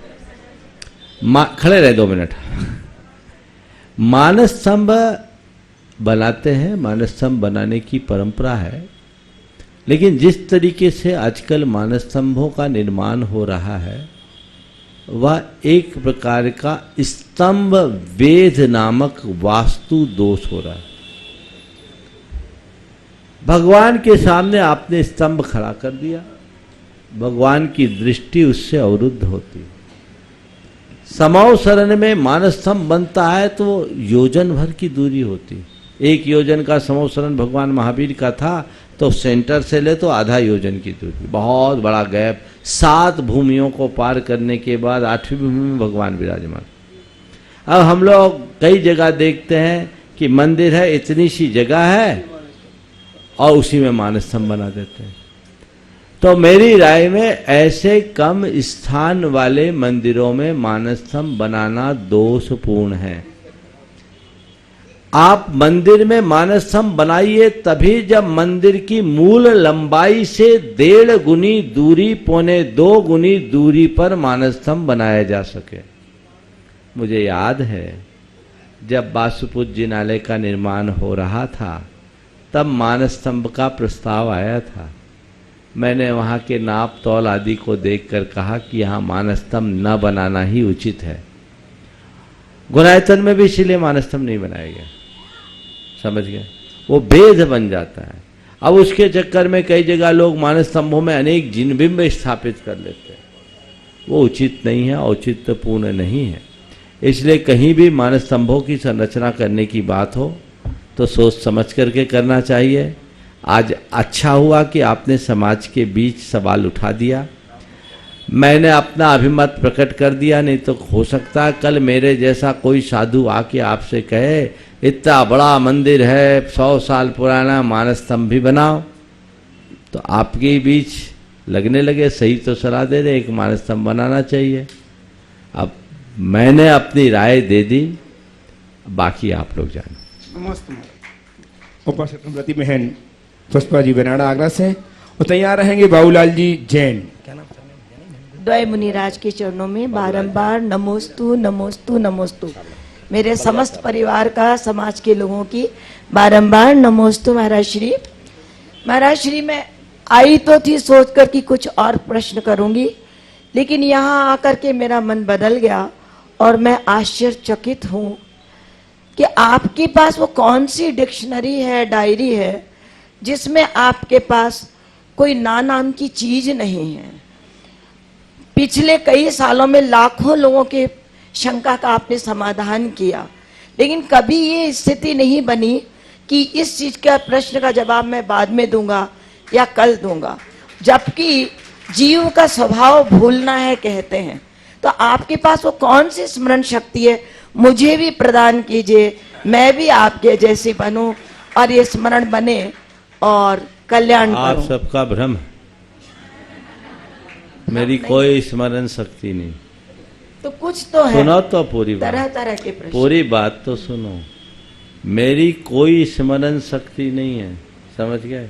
S4: खड़े रहे 2 मिनट। मानस्तंभ बनाते हैं, मानस्तंभ बनाने की परंपरा है, लेकिन जिस तरीके से आजकल मानस्तंभों का निर्माण हो रहा है वह एक प्रकार का स्तंभ वेद नामक वास्तु दोष हो रहा है। भगवान के सामने आपने स्तंभ खड़ा कर दिया, भगवान की दृष्टि उससे अवरुद्ध होती है। समौ शरण में मानस्तंभ बनता है तो योजन भर की दूरी होती है। 1 योजन का समौ शरण भगवान महावीर का था, तो सेंटर से ले तो आधा योजन की दूरी, बहुत बड़ा गैप। 7 भूमियों को पार करने के बाद 8वीं भूमि में भगवान विराजमान। अब हम लोग कई जगह देखते हैं कि मंदिर है, इतनी सी जगह है और उसी में मानस्तंभ बना देते हैं। तो मेरी राय में ऐसे कम स्थान वाले मंदिरों में मानस्तंभ बनाना दोषपूर्ण है। आप मंदिर में मानस्तंभ बनाइए तभी जब मंदिर की मूल लंबाई से 1.5 गुनी दूरी, 1.25 गुनी दूरी पर मानस्तंभ बनाया जा सके। मुझे याद है जब वासुपूज्य जिनालय का निर्माण हो रहा था तब मानस्तंभ का प्रस्ताव आया था। मैंने वहाँ के नाप तौल आदि को देखकर कहा कि यहाँ मानस्तंभ न बनाना ही उचित है। गुणायतन में भी इसीलिए मानस्तंभ नहीं बनाया गया। समझ गए? वो भेद बन जाता है। अब उसके चक्कर में कई जगह लोग मानस्तंभों में अनेक जिनबिंब स्थापित कर लेते हैं, वो उचित नहीं है, औचित्यपूर्ण नहीं है। इसलिए कहीं भी मानस्तंभों की संरचना करने की बात हो तो सोच समझ करके करना चाहिए। आज अच्छा हुआ कि आपने समाज के बीच सवाल उठा दिया। मैंने अपना अभिमत प्रकट कर दिया, नहीं तो हो सकता है कल मेरे जैसा कोई साधु आके आपसे कहे इतना बड़ा मंदिर है, 100 साल पुराना, मानस स्तंभ भी बनाओ, तो आपके बीच लगने लगे सही तो सलाह दे दे, एक मानस स्तंभ बनाना चाहिए। अब मैंने अपनी राय दे दी, बाकी आप लोग जानो।
S17: नमस्ते।
S1: उपस्थित स्मृति बहन पुष्पा जी बेनाड़ा आगरा से, और तैयार रहेंगे बाबूलाल जी जैन।
S18: द्वय मुनिराज के चरणों में बारंबार नमोस्तु नमोस्तु नमोस्तु। मेरे समस्त परिवार का, समाज के लोगों की बारंबार नमोस्तु। महाराज श्री, महाराज श्री, मैं आई तो थी सोचकर कि कुछ और प्रश्न करूंगी, लेकिन यहाँ आकर के मेरा मन बदल गया और मैं आश्चर्यचकित हूँ कि आपके पास वो कौन सी डिक्शनरी है, डायरी है, जिसमें आपके पास कोई नाम की चीज नहीं है। पिछले कई सालों में लाखों लोगों के शंका का आपने समाधान किया, लेकिन कभी ये स्थिति नहीं बनी कि इस चीज का प्रश्न का जवाब मैं बाद में दूंगा या कल दूंगा, जबकि जीव का स्वभाव भूलना है कहते हैं। तो आपके पास वो कौन सी स्मरण शक्ति है, मुझे भी प्रदान कीजिए, मैं भी आपके जैसी बनूं और ये स्मरण बने और कल्याण
S4: आप
S18: करूं।
S4: सबका भ्रम है, मेरी कोई स्मरण शक्ति नहीं।
S18: तो कुछ तो है,
S4: सुनो तो पूरी बात,
S18: तरह तरह के प्रश्न।
S4: पूरी बात तो सुनो। मेरी कोई स्मरण शक्ति नहीं है, समझ गए?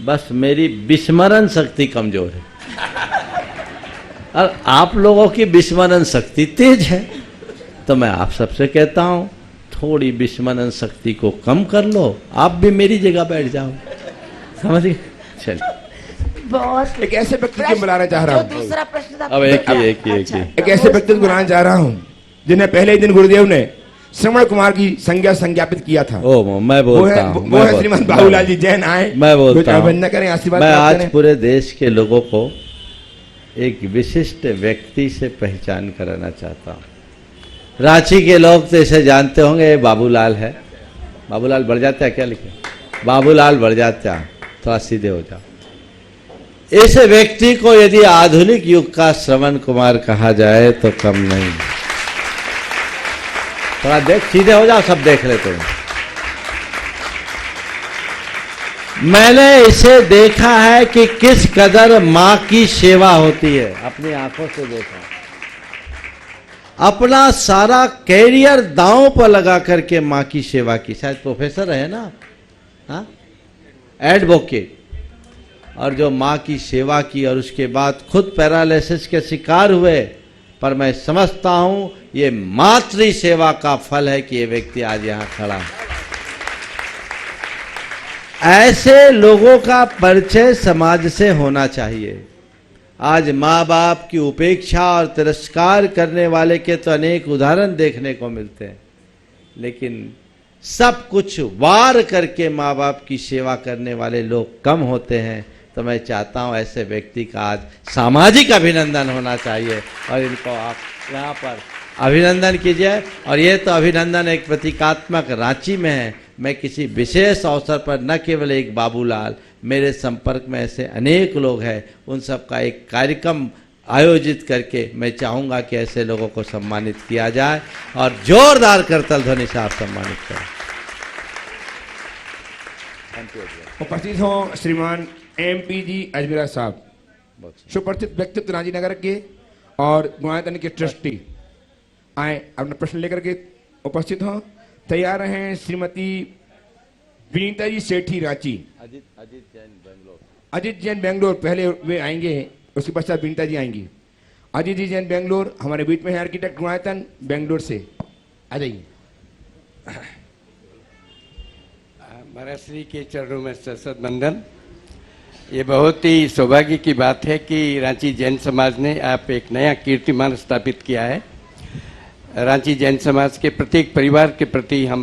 S4: बस मेरी विस्मरण शक्ति कमजोर है और आप लोगों की विस्मरण शक्ति तेज है। तो मैं आप सबसे कहता हूं थोड़ी विस्मरण शक्ति को कम कर लो, आप भी मेरी जगह बैठ जाओ, समझ गए? चलिए,
S18: बहुत
S1: एक ऐसे व्यक्ति को बुलाना चाह रहा हूँ।
S18: दूसरा प्रश्न था।
S4: अब एक ही
S1: एक ऐसे व्यक्ति को बुलाना चाह रहा हूँ जिन्हें पहले ही दिन गुरुदेव ने श्रवण कुमार की संज्ञा संज्ञापित किया था।
S4: ओ, मैं बोलता हूँ,
S1: वो है श्रीमान बाबूलाल जी जैन। आए,
S4: मैं बोलता हूँ,
S1: वंदना करें, आशीर्वाद
S4: मैं
S1: प्राप्त
S4: आज
S1: करें।
S4: पूरे देश के लोगों को एक विशिष्ट व्यक्ति से पहचान कराना चाहता हूँ। रांची के लोग तो इसे जानते होंगे, ये बाबूलाल है। बाबूलाल बढ़ जाता है क्या लिखे? बाबूलाल बढ़ जाता है, थोड़ा सीधे हो जाओ। इस व्यक्ति को यदि आधुनिक युग का श्रवण कुमार कहा जाए तो कम नहीं। थोड़ा देख, सीधे हो जाओ, सब देख लेते हैं। मैंने इसे देखा है कि किस कदर मां की सेवा होती है, अपनी आंखों से देखा। अपना सारा कैरियर दांव पर लगा करके मां की सेवा की। शायद प्रोफेसर है ना, हाँ, एडवोकेट, और जो मां की सेवा की और उसके बाद खुद पैरालिसिस के शिकार हुए। पर मैं समझता हूं ये मातृ सेवा का फल है कि ये व्यक्ति आज यहां खड़ा है। ऐसे लोगों का परिचय समाज से होना चाहिए। आज माँ बाप की उपेक्षा और तिरस्कार करने वाले के तो अनेक उदाहरण देखने को मिलते हैं, लेकिन सब कुछ वार करके माँ बाप की सेवा करने वाले लोग कम होते हैं। तो मैं चाहता हूं ऐसे व्यक्ति का आज सामाजिक अभिनंदन होना चाहिए और इनको आप यहाँ पर अभिनंदन कीजिए। और ये तो अभिनंदन एक प्रतीकात्मक रांची में है। मैं किसी विशेष अवसर पर न केवल एक बाबूलाल, मेरे संपर्क में ऐसे अनेक लोग हैं, उन सब का एक कार्यक्रम आयोजित करके मैं चाहूँगा कि ऐसे लोगों को सम्मानित किया जाए और जोरदार करतल ध्वनि से आप सम्मानित करें।
S1: उपस्थित हो श्रीमान MP जी अजमेरा साहब, सुप्रसिद्ध व्यक्तित्व रांची नगर के और गुणायतन के ट्रस्टी। आए अपना प्रश्न लेकर के उपस्थित हो। तैयार हैं श्रीमती विनीता जी सेठी रांची। अजित जैन बेंगलोर पहले वे आएंगे, उसके पश्चात विनीता जी आएंगी। अजित जी जैन बेंगलोर हमारे बीच में है, आर्किटेक्ट गुणायतन बेंगलोर से। आ जाइए।
S19: महाराज श्री के चरणों में सशत बंदन। ये बहुत ही सौभाग्य की बात है कि रांची जैन समाज ने आप एक नया कीर्तिमान स्थापित किया है। रांची जैन समाज के प्रत्येक परिवार के प्रति हम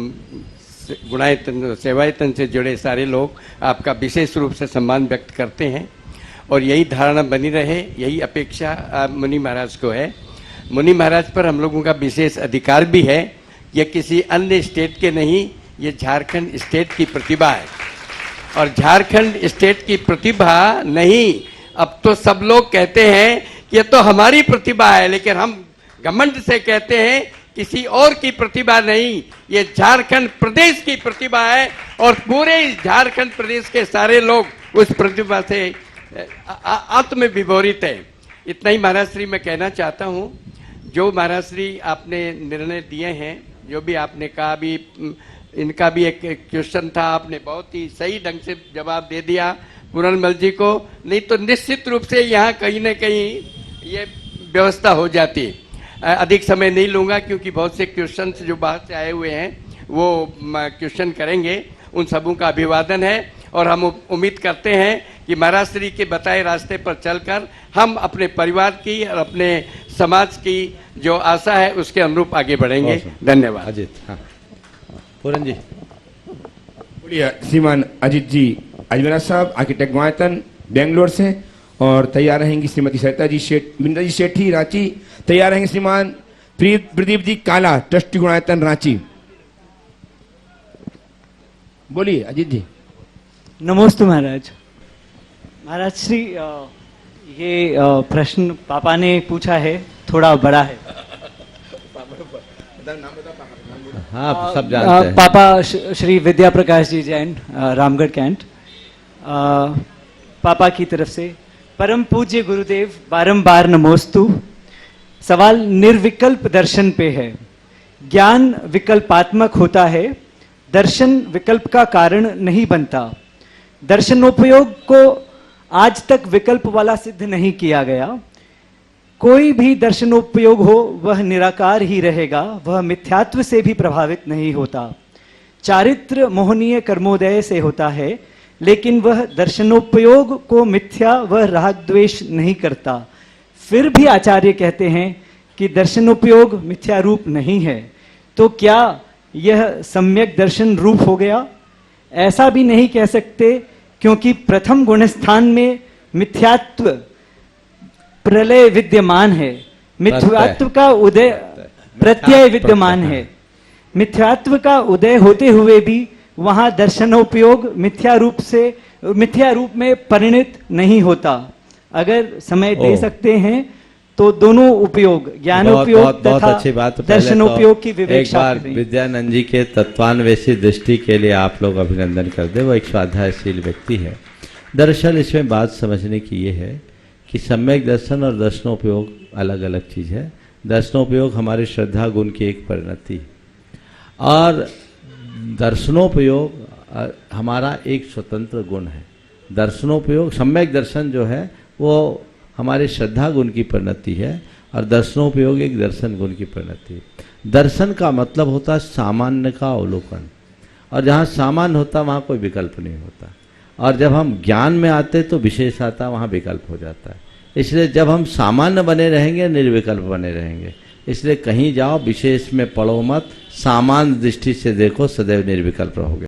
S19: गुणायतन सेवायतन से जुड़े सारे लोग आपका विशेष रूप से सम्मान व्यक्त करते हैं और यही धारणा बनी रहे, यही अपेक्षा मुनि महाराज को है। मुनि महाराज पर हम लोगों का विशेष अधिकार भी है। ये किसी अन्य स्टेट के नहीं, ये झारखंड स्टेट की प्रतिभा है और झारखंड स्टेट की प्रतिभा नहीं, अब तो सब लोग कहते हैं कि ये तो हमारी प्रतिभा है, लेकिन हम घमंड से कहते हैं किसी और की प्रतिभा नहीं, ये झारखंड प्रदेश की प्रतिभा है और पूरे झारखंड प्रदेश के सारे लोग उस प्रतिभा से आत्मविभोरित है। इतना ही महाराज श्री मैं कहना चाहता हूँ। जो महाराज श्री आपने निर्णय दिए हैं, जो भी आपने कहा, अभी इनका भी एक क्वेश्चन था, आपने बहुत ही सही ढंग से जवाब दे दिया पूरनमल जी को। नहीं तो निश्चित रूप से यहाँ कहीं न कहीं ये व्यवस्था हो जाती। अधिक समय नहीं लूँगा क्योंकि बहुत से क्वेश्चन जो बाहर से आए हुए हैं वो क्वेश्चन करेंगे। उन सबों का अभिवादन है और हम उम्मीद करते हैं कि महाराज श्री के बताए रास्ते पर चलकर हम अपने परिवार की और अपने समाज की जो आशा है उसके अनुरूप आगे बढ़ेंगे। धन्यवाद।
S4: अजित, हाँ पूरन जी।
S1: बोलिए श्रीमान अजित जी अजमेरा साहब, आर्किटेक्ट गुणायतन बेंगलोर से, और तैयार रहेंगी श्रीमती सरिता जी बिंदा जी सेठी रांची। तैयार रहेंगे श्रीमान प्रदीप जी काला, ट्रस्टी गुणायतन रांची। बोलिए अजित जी।
S20: नमोस्तु महाराज। महाराज श्री ये प्रश्न पापा ने पूछा है, थोड़ा बड़ा है।
S4: हाँ सब जानते हैं।
S20: पापा श्री विद्या प्रकाश जी जैन, रामगढ़ कैंट। पापा की तरफ से परम पूज्य गुरुदेव बारंबार नमोस्तु। सवाल निर्विकल्प दर्शन पे है। ज्ञान विकल्पात्मक होता है, दर्शन विकल्प का कारण नहीं बनता। दर्शनोपयोग को आज तक विकल्प वाला सिद्ध नहीं किया गया। कोई भी दर्शनोपयोग हो वह निराकार ही रहेगा, वह मिथ्यात्व से भी प्रभावित नहीं होता। चारित्र मोहनीय कर्मोदय से होता है, लेकिन वह दर्शनोपयोग को मिथ्या व राग द्वेष नहीं करता। फिर भी आचार्य कहते हैं कि दर्शनोपयोग मिथ्या रूप नहीं है, तो क्या यह सम्यक दर्शन रूप हो गया? ऐसा भी नहीं कह सकते, क्योंकि प्रथम गुणस्थान में मिथ्यात्व प्रलय विद्यमान है, मिथ्यात्व का उदय प्रत्यय विद्यमान है। मिथ्यात्व का उदय होते हुए भी वहां दर्शनोपयोग मिथ्या रूप में परिणित नहीं होता। अगर समय दे सकते हैं तो दोनों उपयोग, ज्ञानोपयोग तथा दर्शनोपयोग की विवेचना
S4: एक बार विद्यानंद जी के तत्वान्वेषी दृष्टि के लिए आप लोग अभिनंदन कर दे। वो एक स्वाध्यायशील व्यक्ति है। दरअसल इसमें बात समझने की ये है कि सम्यक दर्शन और दर्शनोपयोग अलग अलग चीज़ है। दर्शनोपयोग हमारी श्रद्धा गुण की एक परिणति और दर्शनोपयोग हमारा एक स्वतंत्र गुण है। दर्शनोपयोग, सम्यक दर्शन जो है वो हमारे श्रद्धा गुण की परिणति है और दर्शनोपयोग एक दर्शन गुण की परिणति है। दर्शन का मतलब होता है सामान्य का अवलोकन, और जहाँ सामान्य होता वहाँ कोई विकल्प नहीं होता। और जब हम ज्ञान में आते तो विशेष आता, वहाँ विकल्प हो जाता है। इसलिए जब हम सामान्य बने रहेंगे, निर्विकल्प बने रहेंगे। इसलिए कहीं जाओ विशेष में पढ़ो मत, सामान्य दृष्टि से देखो, सदैव निर्विकल्प रहोगे।